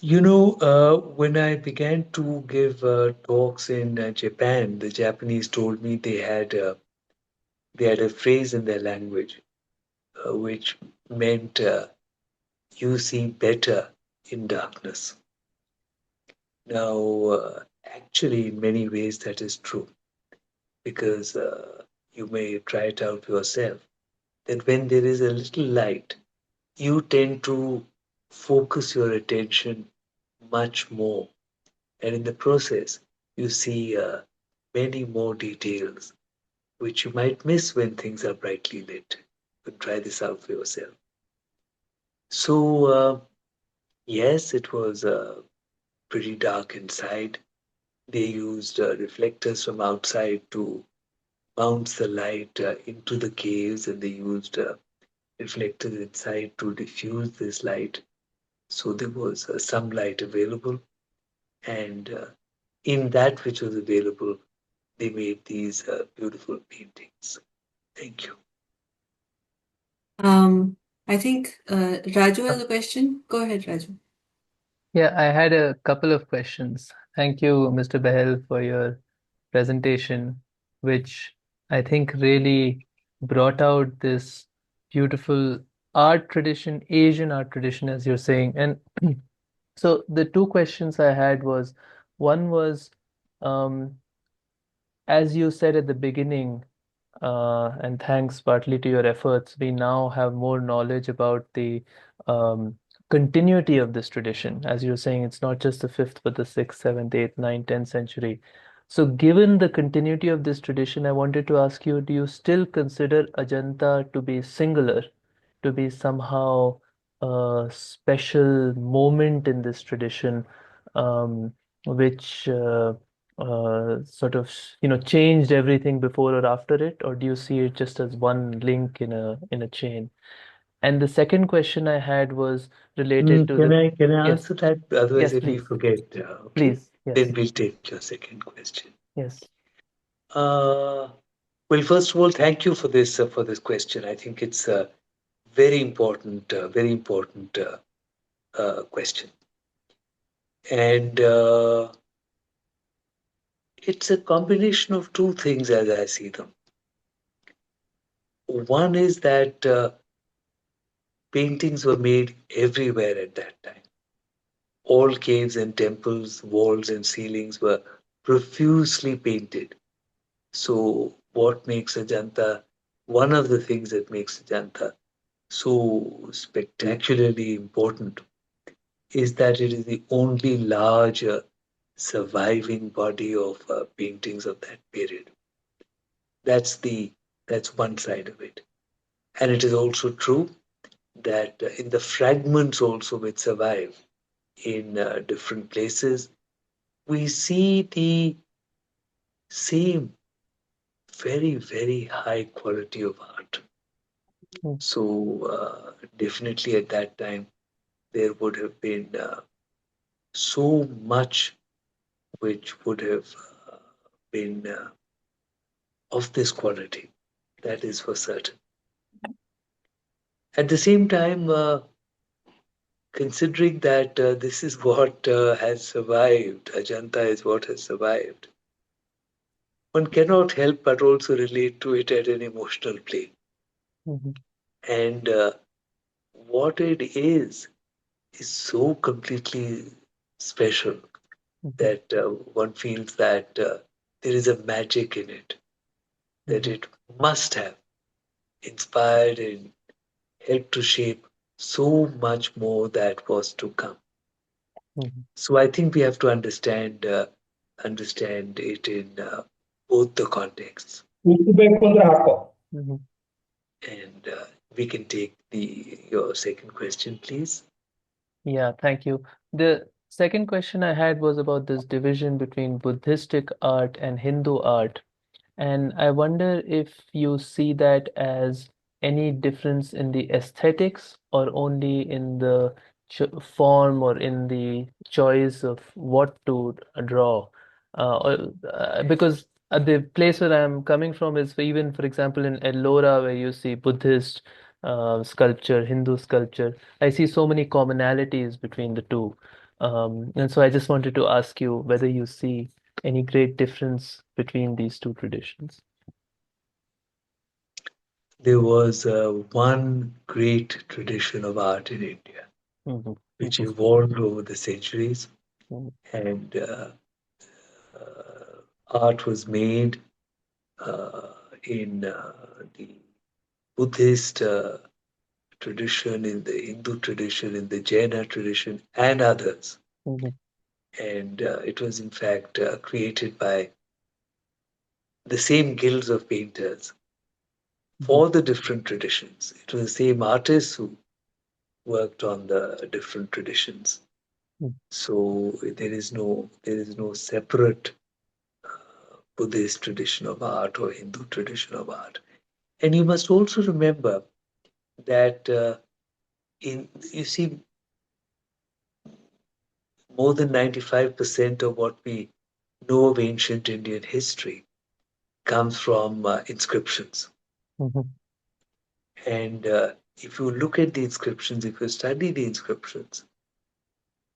When I began to give talks in Japan, the Japanese told me they had a phrase in their language which meant you see better in darkness. Now, actually, in many ways, that is true because you may try it out yourself. That when there is a little light, you tend to focus your attention much more. And in the process, you see many more details which you might miss when things are brightly lit. You can try this out for yourself. So, yes, it was pretty dark inside. They used reflectors from outside to bounce the light into the caves, and they used reflectors inside to diffuse this light. So there was some light available, and in that which was available, they made these beautiful paintings. Thank you. Um, I think Raju has a question. Go ahead, Raju. Yeah, I had a couple of questions. Thank you, Mr. Behl, for your presentation, which I think really brought out this beautiful art tradition, Asian art tradition, as you're saying. And so the two questions I had was, one was, um, as you said at the beginning, and thanks partly to your efforts, we now have more knowledge about the um, continuity of this tradition. As you're saying, it's not just the fifth, but the sixth, seventh, eighth, ninth, 10th century. So, given the continuity of this tradition, I wanted to ask you, do you still consider Ajanta to be singular, to be somehow a special moment in this tradition, um, which sort of, changed everything before or after it, or do you see it just as one link in a chain? And the second question I had was related to the Can I yes, answer that? Otherwise, yes, if we please, forget, okay, please, yes, then we'll take your second question. yes. Uh, well, first of all, thank you for this question. I think it's a very important question, and it's a combination of two things as I see them. One is that paintings were made everywhere at that time. All caves and temples, walls and ceilings were profusely painted. So, what makes Ajanta, one of the things that makes Ajanta so spectacularly important is that it is the only large surviving body of paintings of that period. That's the that's one side of it, and it is also true that in the fragments also which survive in different places, we see the same very high quality of art. Mm, So definitely at that time there would have been so much which would have been of this quality. That is for certain. At the same time, considering that this is what has survived, Ajanta is what has survived, one cannot help but also relate to it at an emotional plane. mhm, And what it is so completely special mhm, that one feels that there is a magic in it, that mhm, it must have inspired and helped to shape so much more that was to come. mhm, So I think we have to understand it in both the contexts, mhm. and we can take the your second question, please. Yeah, thank you. The second question I had was about this division between Buddhistic art and Hindu art. And I wonder if you see that as any difference in the aesthetics or only in the ch form or in the choice of what to draw. Because the place where I'm coming from is even, for example, in Ellora, where you see Buddhist sculpture, Hindu sculpture, I see so many commonalities between the two. And so I just wanted to ask you whether you see any great difference between these two traditions? There was one great tradition of art in India, Mhm, which evolved over the centuries, mhm, and art was made in the Buddhist tradition, in the Hindu tradition, in the Jaina tradition, and others. mhm, And it was, in fact, created by the same guilds of painters mhm, for the different traditions. It was the same artists who worked on the different traditions. mhm, So there is no separate Buddhist tradition of art or Hindu tradition of art. And you must also remember that in you see more than 95% of what we know of ancient Indian history comes from inscriptions. mhm, And if you look at the inscriptions, if you study the inscriptions,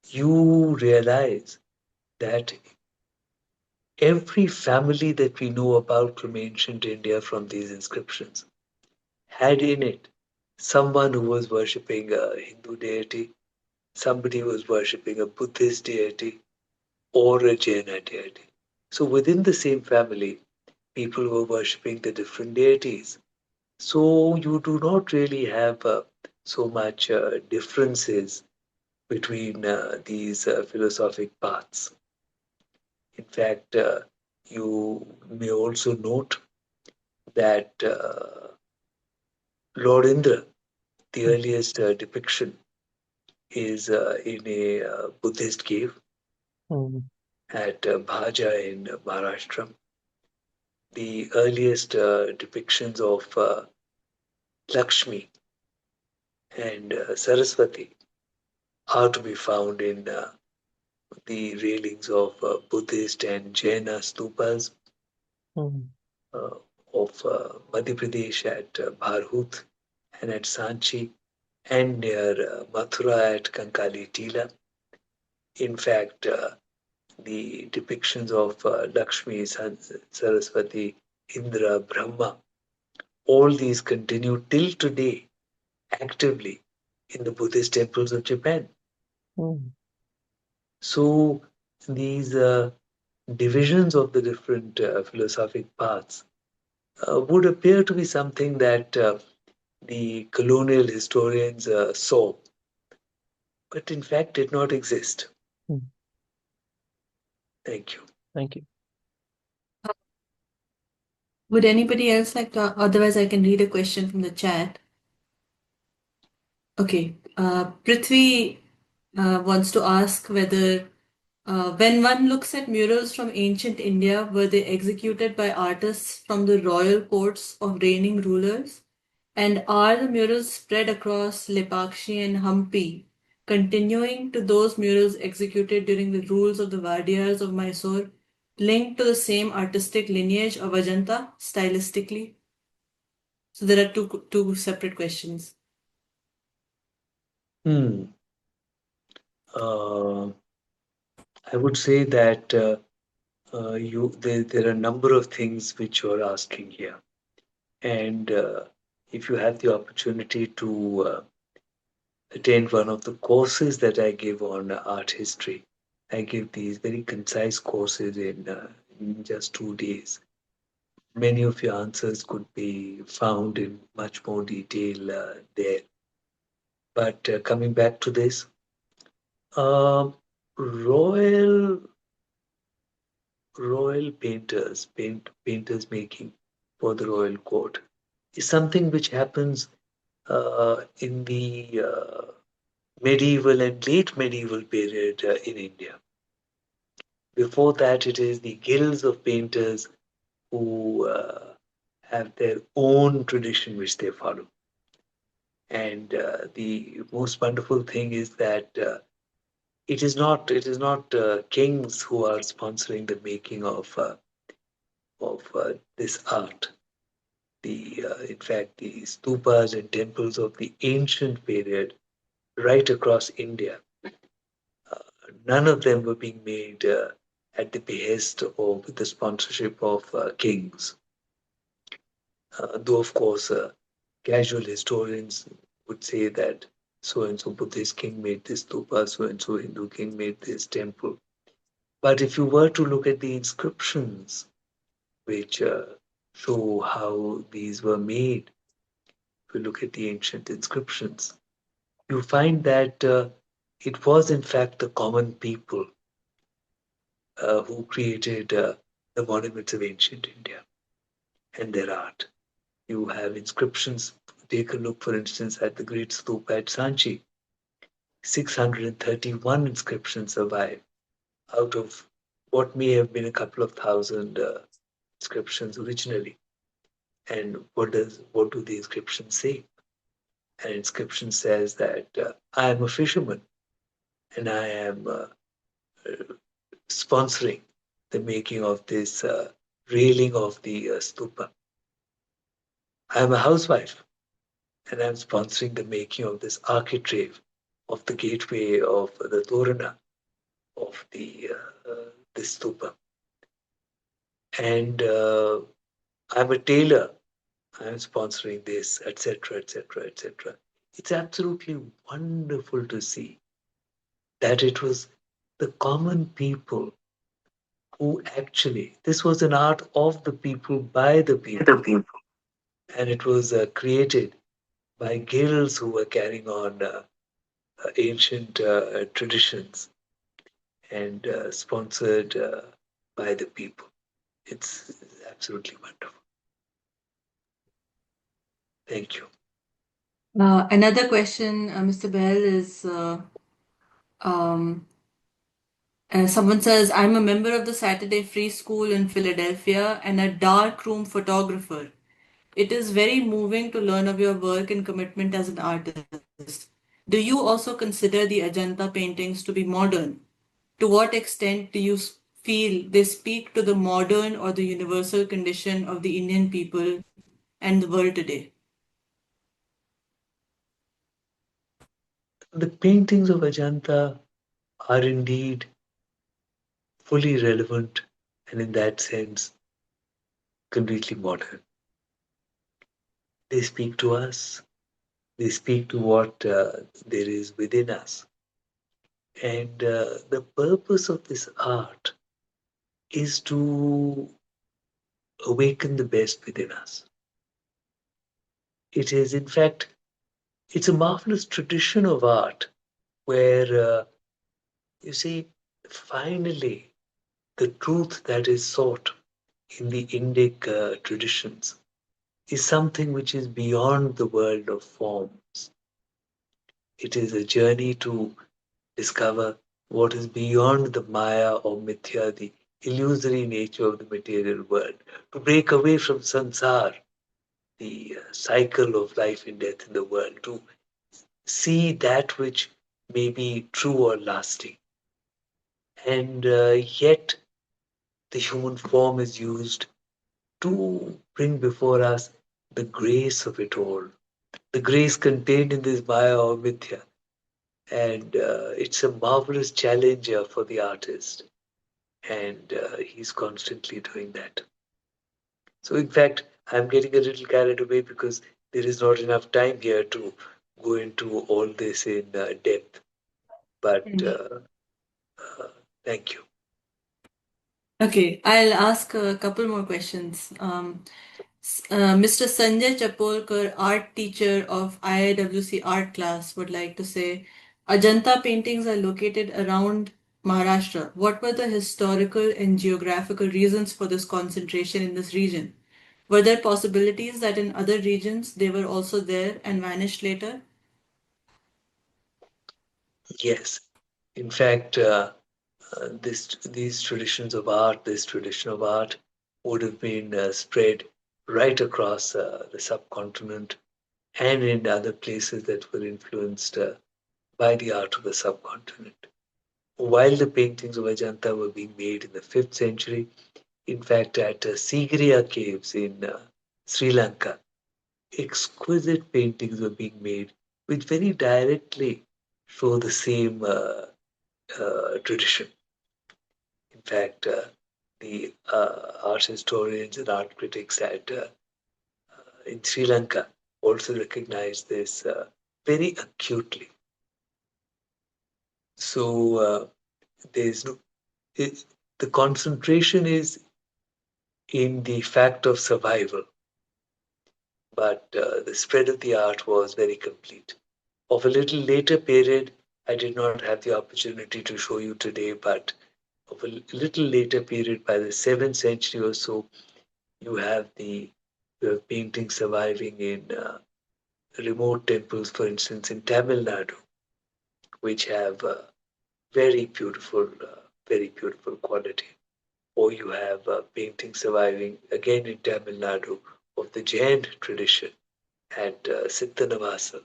you realize that every family that we know about from ancient India from these inscriptions had in it someone who was worshipping a Hindu deity, somebody who was worshipping a Buddhist deity, or a Jaina deity. So within the same family, people were worshipping the different deities. So you do not really have so much differences between these philosophic paths. In fact, you may also note that Lord Indra, the mhm, earliest depiction, is in a Buddhist cave. mhm, at Bhaja in Maharashtra. The earliest depictions of Lakshmi and Saraswati are to be found in the railings of Buddhist and Jaina stupas Mm. uh, of Madhya Pradesh at Bharhut and at Sanchi and near Mathura at Kankali Tila. In fact, the depictions of Lakshmi, Saraswati, Indra, Brahma, all these continue till today actively in the Buddhist temples of Japan. Mm. So these divisions of the different philosophic paths would appear to be something that the colonial historians saw, but in fact did not exist. Mm. Thank you. Thank you. Would anybody else like to? Otherwise, I can read a question from the chat. Okay. Prithvi wants to ask whether, when one looks at murals from ancient India, were they executed by artists from the royal courts of reigning rulers? And are the murals spread across Lepakshi and Hampi, continuing to those murals executed during the rules of the Vadiyars of Mysore, linked to the same artistic lineage of Ajanta stylistically? So there are two separate questions. Hmm. Uh, I would say that there are a number of things which you're asking here, and if you have the opportunity to attend one of the courses that I give on art history, I give these very concise courses in just 2 days. Many of your answers could be found in much more detail there. But coming back to this, um, royal painters making for the royal court is something which happens in the medieval and late medieval period in India. Before that, it is the guilds of painters who have their own tradition which they follow. And the most wonderful thing is that it is not kings who are sponsoring the making of this art. In fact, the stupas and temples of the ancient period right across India, none of them were being made at the behest or with the sponsorship of kings. Though, of course, casual historians would say that so and so Buddhist king made this stupa, so and so Hindu king made this temple. But if you were to look at the inscriptions, which show how these were made, if you look at the ancient inscriptions, you find that it was in fact the common people who created the monuments of ancient India and their art. You have inscriptions. Take a look, for instance, at the Great Stupa at Sanchi. 631 inscriptions survive out of what may have been a couple of thousand inscriptions originally. And what do the inscriptions say? An inscription says that I am a fisherman and I am sponsoring the making of this railing of the stupa. I am a housewife and I'm sponsoring the making of this architrave of the gateway of the Torana of the stupa. And I'm a tailor. I'm sponsoring this, etc., etc., etc. It's absolutely wonderful to see that it was the common people who actually, this was an art of the people by the people, and it was created by guilds who were carrying on ancient traditions and sponsored by the people. It's absolutely wonderful. Thank you. Another question, Mr. Behl, is um, Someone says, I'm a member of the Saturday Free School in Philadelphia and a darkroom photographer. It is very moving to learn of your work and commitment as an artist. Do you also consider the Ajanta paintings to be modern? To what extent do you feel they speak to the modern or the universal condition of the Indian people and the world today? The paintings of Ajanta are indeed fully relevant and, in that sense, completely modern. They speak to us, they speak to what there is within us. And the purpose of this art is to awaken the best within us. It is, in fact, it's a marvelous tradition of art where, you see, finally, the truth that is sought in the Indic traditions is something which is beyond the world of forms. It is a journey to discover what is beyond the Maya or Mithya, the illusory nature of the material world, to break away from samsara, the cycle of life and death in the world, to see that which may be true or lasting. And yet, the human form is used to bring before us the grace of it all, the grace contained in this Maya or Mithya. And it's a marvelous challenge for the artist. And he's constantly doing that. So, in fact, I'm getting a little carried away because there is not enough time here to go into all this in depth. But uh, thank you. Okay, I'll ask a couple more questions. Mr. Sanjay Chapolkar, art teacher of IIWC art class, would like to say Ajanta paintings are located around Maharashtra. What were the historical and geographical reasons for this concentration in this region? Were there possibilities that in other regions they were also there and vanished later? Yes. In fact, these traditions of art, this tradition of art would have been spread right across the subcontinent and in other places that were influenced by the art of the subcontinent. While the paintings of Ajanta were being made in the 5th century, in fact, at Sigiriya caves in Sri Lanka, exquisite paintings were being made which very directly show the same tradition. In fact, the art historians and art critics in Sri Lanka also recognize this very acutely. So there's no it, the concentration is in the fact of survival, but the spread of the art was very complete. Of a little later period, I did not have the opportunity to show you today, but of a little later period, by the 7th century or so, you have the you have paintings surviving in remote temples, for instance, in Tamil Nadu, which have very beautiful quality. Or you have paintings surviving again in Tamil Nadu of the Jain tradition at Sittanavasa.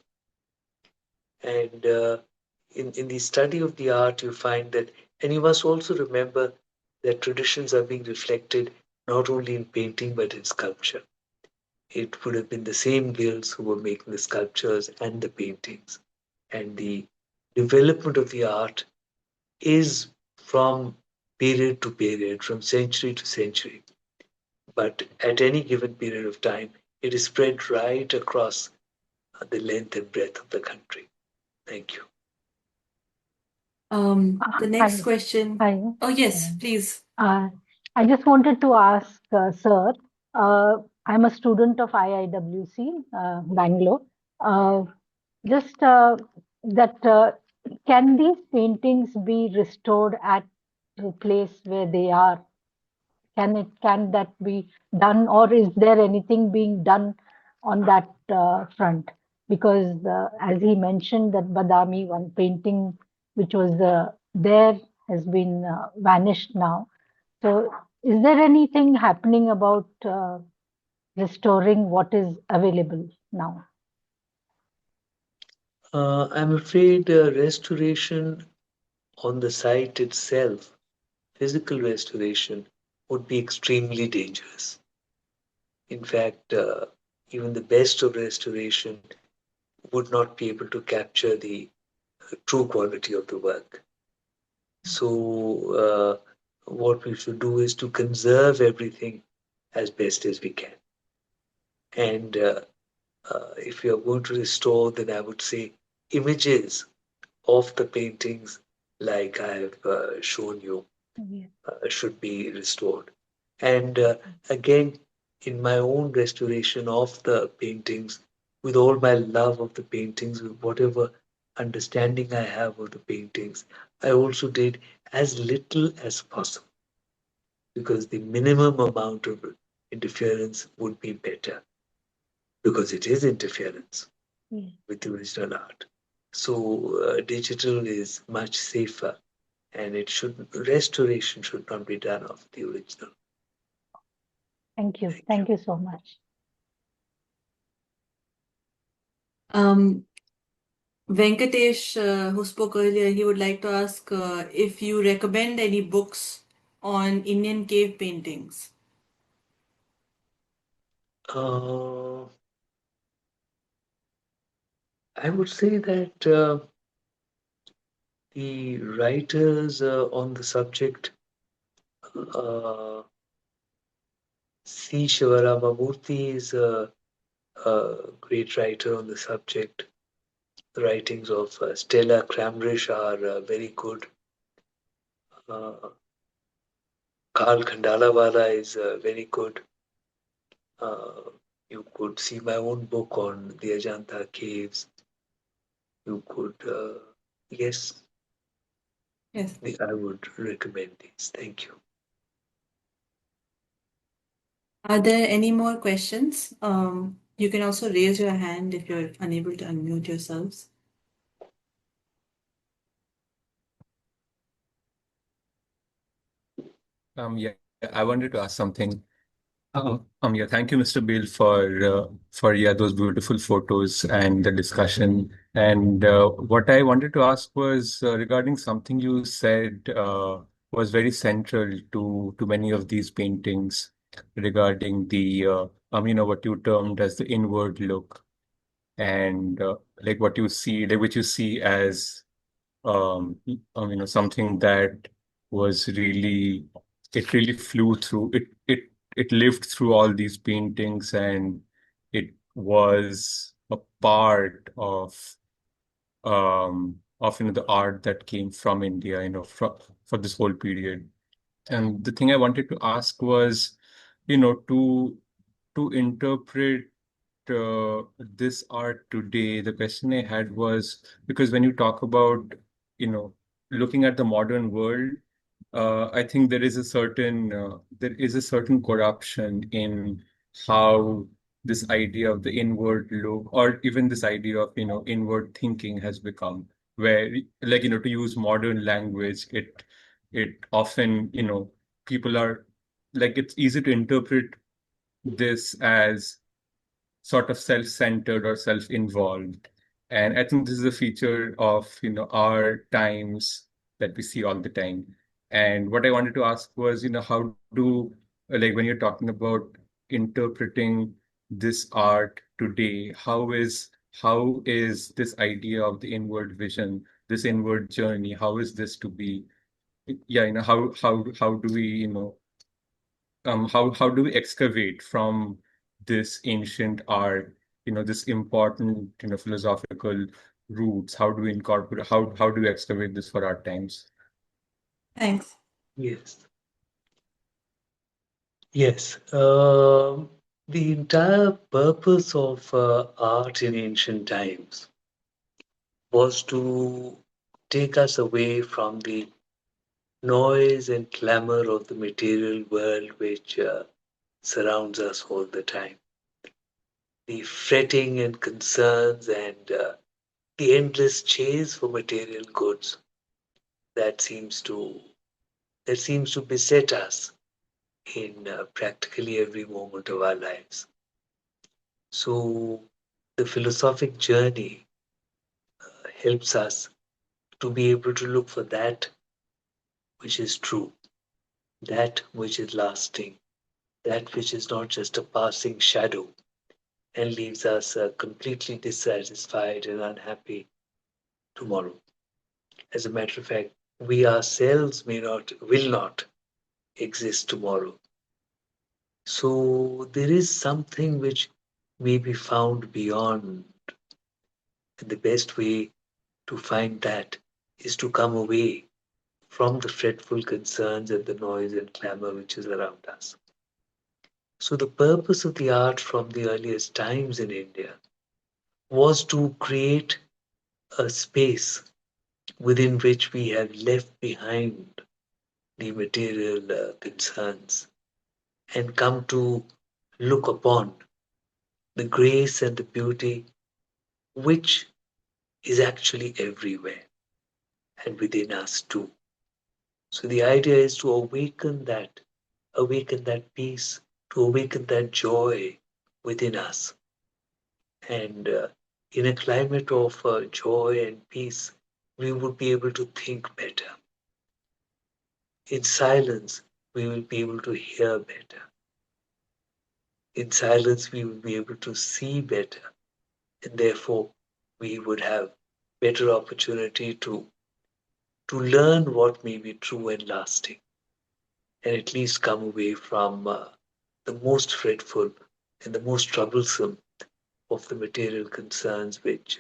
And in the study of the art, you find that, and you must also remember that traditions are being reflected not only in painting but in sculpture. It would have been the same guilds who were making the sculptures and the paintings. And the development of the art is from period to period, from century to century. But at any given period of time, it is spread right across the length and breadth of the country. Thank you. The next Hi. question. Hi. Oh, yes, please. I just wanted to ask, sir, I'm a student of IIWC, Bangalore. Uh, just that can these paintings be restored at the place where they are? Can that be done, or is there anything being done on that front? Because as he mentioned, that Badami one painting which was there has been vanished now. So, is there anything happening about restoring what is available now? I'm afraid restoration on the site itself, physical restoration, would be extremely dangerous. In fact, even the best of restoration would not be able to capture the true quality of the work. So, what we should do is to conserve everything as best as we can. And if you are going to restore, then I would say images of the paintings, like I have shown you, Yes. should be restored. And again, in my own restoration of the paintings, with all my love of the paintings, with whatever understanding I have of the paintings, I also did as little as possible, because the minimum amount of interference would be better, because it is interference Yes. with the original art. So digital is much safer, and it should restoration should not be done of the original. Thank you. Thank you. Thank you so much. Um, Venkatesh, who spoke earlier, he would like to ask if you recommend any books on Indian cave paintings. Uh, I would say that the writers on the subject, uh, C. Shivaramamurthy is a great writer on the subject. The writings of Stella Kramrisch are very good. Uh, Karl Khandalawala is very good. Uh, you could see my own book on the Ajanta caves. You could, yes, Yes. I would recommend these. Thank you. Are there any more questions? You can also raise your hand if you're unable to unmute yourselves. Yeah, I wanted to ask something. Yeah, thank you, Mr. Behl, for those beautiful photos and the discussion. And what I wanted to ask was regarding something you said was very central to many of these paintings, regarding the what you termed as the inward look, and like what you see, like which you see as something that was really, it really flew through it lived through all these paintings, and it was a part of the art that came from India, for this whole period. And the thing I wanted to ask was, to interpret this art today, the question I had was, because when you talk about, looking at the modern world, I think there is a certain corruption in how this idea of the inward look, or even this idea of, inward thinking has become, where, like, to use modern language, it often, people are, like, it's easy to interpret this as sort of self-centered or self-involved. And I think this is a feature of, our times that we see all the time. And what I wanted to ask was, how do, like, when you're talking about interpreting this art today, how is this idea of the inward vision, this inward journey, how is this to be, yeah, how do we, how do we excavate from this ancient art, this important, philosophical roots? How do we incorporate, how do we excavate this for our times? Thanks. Yes. Yes. The entire purpose of art in ancient times was to take us away from the noise and clamor of the material world which surrounds us all the time. The fretting and concerns and the endless chase for material goods. that seems to beset us in practically every moment of our lives. So the philosophic journey helps us to be able to look for that which is true, that which is lasting, that which is not just a passing shadow and leaves us completely dissatisfied and unhappy tomorrow. As a matter of fact, we ourselves will not exist tomorrow. So there is something which may be found beyond, and the best way to find that is to come away from the fretful concerns and the noise and clamor which is around us. So the purpose of the art from the earliest times in India was to create a space within which we have left behind the material concerns and come to look upon the grace and the beauty which is actually everywhere and within us too. So the idea is to awaken that peace, to awaken that joy within us. And in a climate of joy and peace, we would be able to think better. In silence, we will be able to hear better. In silence, we will be able to see better. And therefore, we would have better opportunity to learn what may be true and lasting, and at least come away from the most fretful and the most troublesome of the material concerns which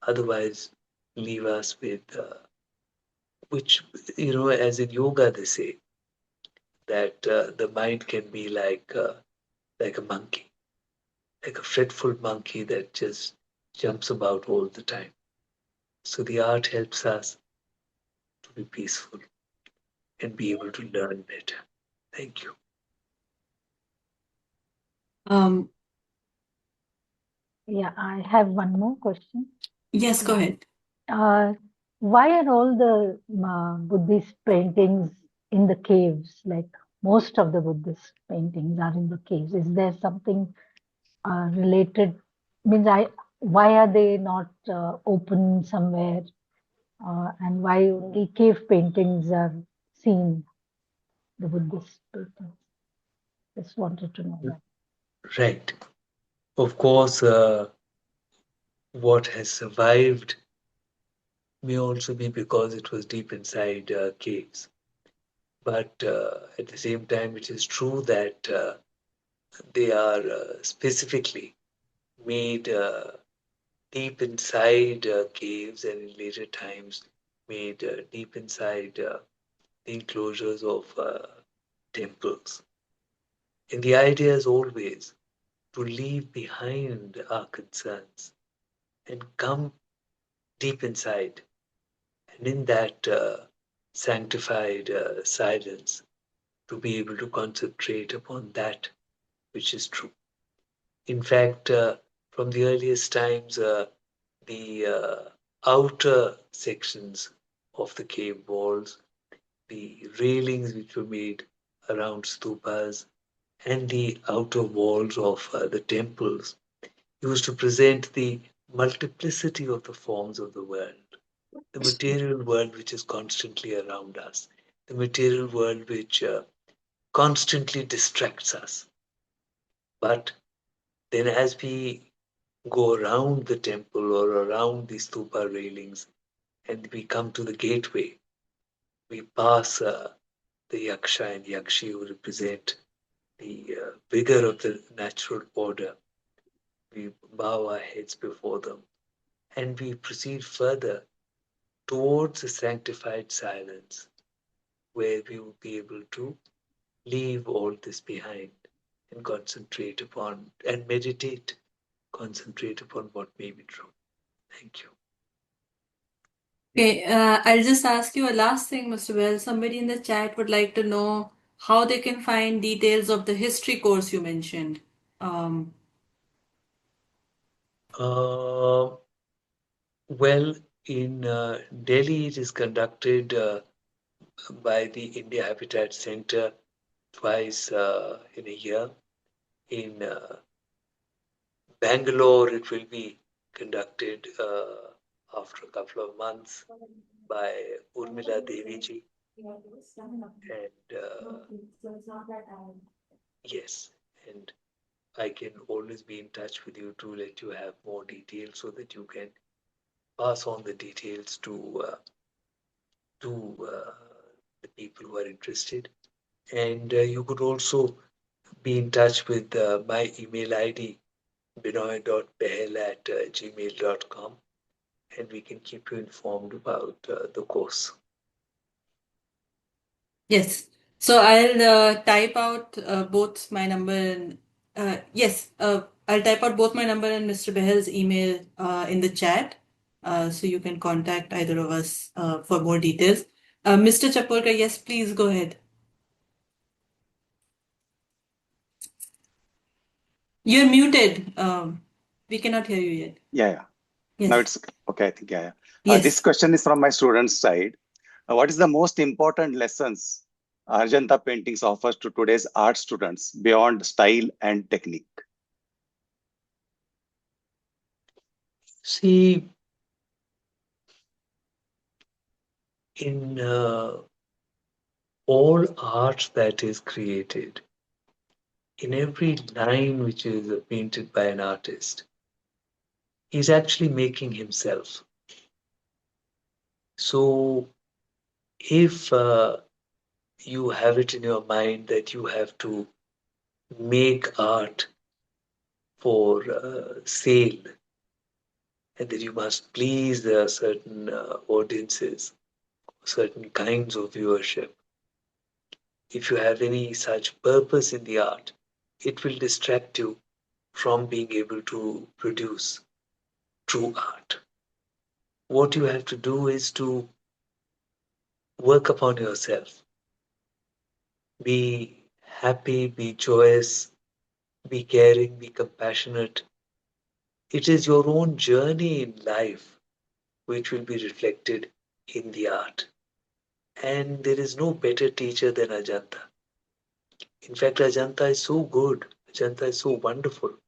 otherwise leave us with, which, as in yoga they say, that the mind can be like a monkey, like a fretful monkey that just jumps about all the time. So the art helps us to be peaceful and be able to learn better. Thank you. Um, Yeah, I have one more question. yes, go ahead. Why are all the Buddhist paintings in the caves? Like most of the Buddhist paintings are in the caves. Is there something related? Means why are they not open somewhere? And why only cave paintings are seen? The Buddhist paintings. Just wanted to know that. Right. Of course, what has survived may also be because it was deep inside caves. But at the same time, it is true that they are specifically made deep inside caves and in later times made deep inside the enclosures of temples. And the idea is always to leave behind our concerns and come deep inside. And in that sanctified silence, to be able to concentrate upon that which is true. In fact, from the earliest times, the outer sections of the cave walls, the railings which were made around stupas, and the outer walls of the temples used to present the multiplicity of the forms of the world, the material world which is constantly around us, the material world which constantly distracts us. But then, as we go around the temple or around the stupa railings and we come to the gateway, we pass the yaksha and yakshi who represent the vigor of the natural order. We bow our heads before them and we proceed further towards the sanctified silence where we will be able to leave all this behind and concentrate upon and meditate, concentrate upon what may be true. Thank you. Okay, I'll just ask you a last thing, Mr. Behl. Somebody in the chat would like to know how they can find details of the history course you mentioned. Uh, well, In Delhi, it is conducted by the India Habitat Center twice in a year. In Bangalore, it will be conducted after a couple of months by Urmila Deviji. And yes, and I can always be in touch with you to let you have more details so that you can pass on the details to the people who are interested. And you could also be in touch with my email ID, benoy.behl@gmail.com, and we can keep you informed about the course. Yes. So I'll type out both my number and I'll type out both my number and Mr. Behl's email in the chat, so you can contact either of us for more details. Mr. Chapurka, yes, please go ahead. You're muted. We cannot hear you yet. Yeah. Yes. Now it's okay, I think. Yeah. Yes. This question is from my students' side. What is the most important lessons Ajanta paintings offers to today's art students beyond style and technique? See, in all art that is created, in every line which is painted by an artist, he's actually making himself. So if you have it in your mind that you have to make art for sale and that you must please certain audiences, certain kinds of viewership, if you have any such purpose in the art, it will distract you from being able to produce true art. What you have to do is to work upon yourself. Be happy, be joyous, be caring, be compassionate. It is your own journey in life which will be reflected in the art. And there is no better teacher than Ajanta. In fact, Ajanta is so good, Ajanta is so wonderful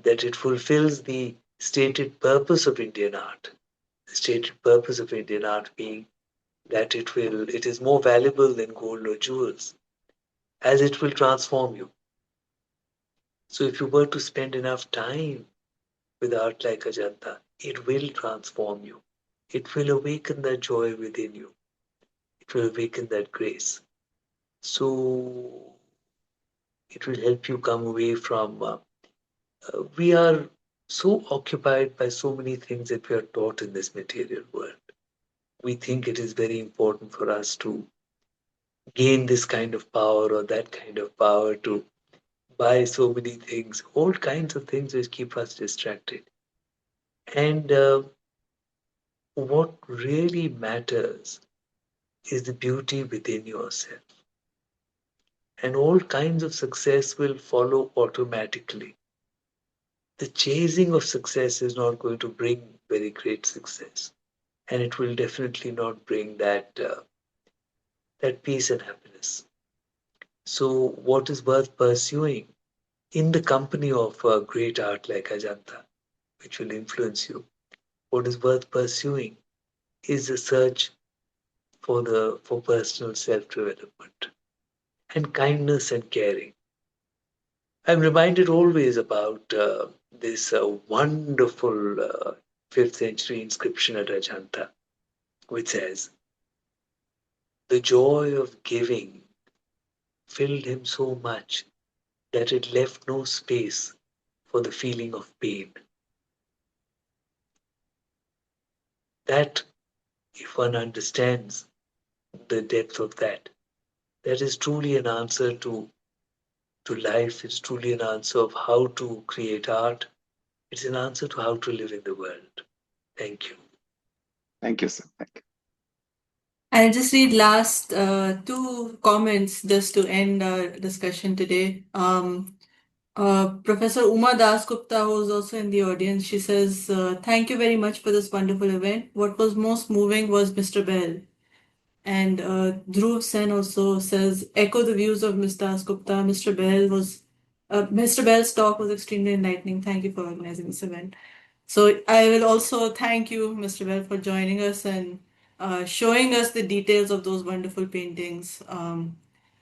that it fulfills the stated purpose of Indian art. The stated purpose of Indian art being that it is more valuable than gold or jewels, as it will transform you. So if you were to spend enough time with art like Ajanta, it will transform you. It will awaken that joy within you. It will awaken that grace. So it will help you come away from. We are so occupied by so many things that we are taught in this material world. We think it is very important for us to gain this kind of power or that kind of power, to buy so many things, all kinds of things which keep us distracted. And what really matters is the beauty within yourself. And all kinds of success will follow automatically. The chasing of success is not going to bring very great success, and it will definitely not bring that peace and happiness. So, what is worth pursuing in the company of great art like Ajanta, which will influence you? What is worth pursuing is the search for personal self-development and kindness and caring. I'm reminded always about this wonderful 5th century inscription at Ajanta, which says, "The joy of giving filled him so much that it left no space for the feeling of pain." That, if one understands the depth of that, that is truly an answer to life. It's truly an answer of how to create art. It's an answer to how to live in the world. Thank you. Thank you, sir. Thank you. I'll just read last two comments just to end our discussion today. Professor Uma Das Gupta, who is also in the audience, she says, thank you very much for this wonderful event. What was most moving was Mr. Behl. And Dhruv Sen also says, echo the views of Ms. Das Gupta. Mr. Behl's talk was extremely enlightening. Thank you for organizing this event. So I will also thank you, Mr. Behl, for joining us and showing us the details of those wonderful paintings.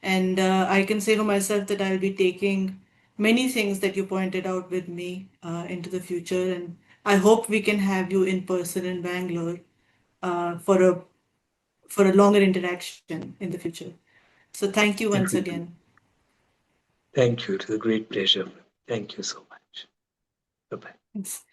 And I can say for myself that I'll be taking many things that you pointed out with me into the future. And I hope we can have you in person in Bangalore for a longer interaction in the future. So thank you once Definitely. again. Thank you. It was a great pleasure. Thank you so much. Bye bye. Thanks.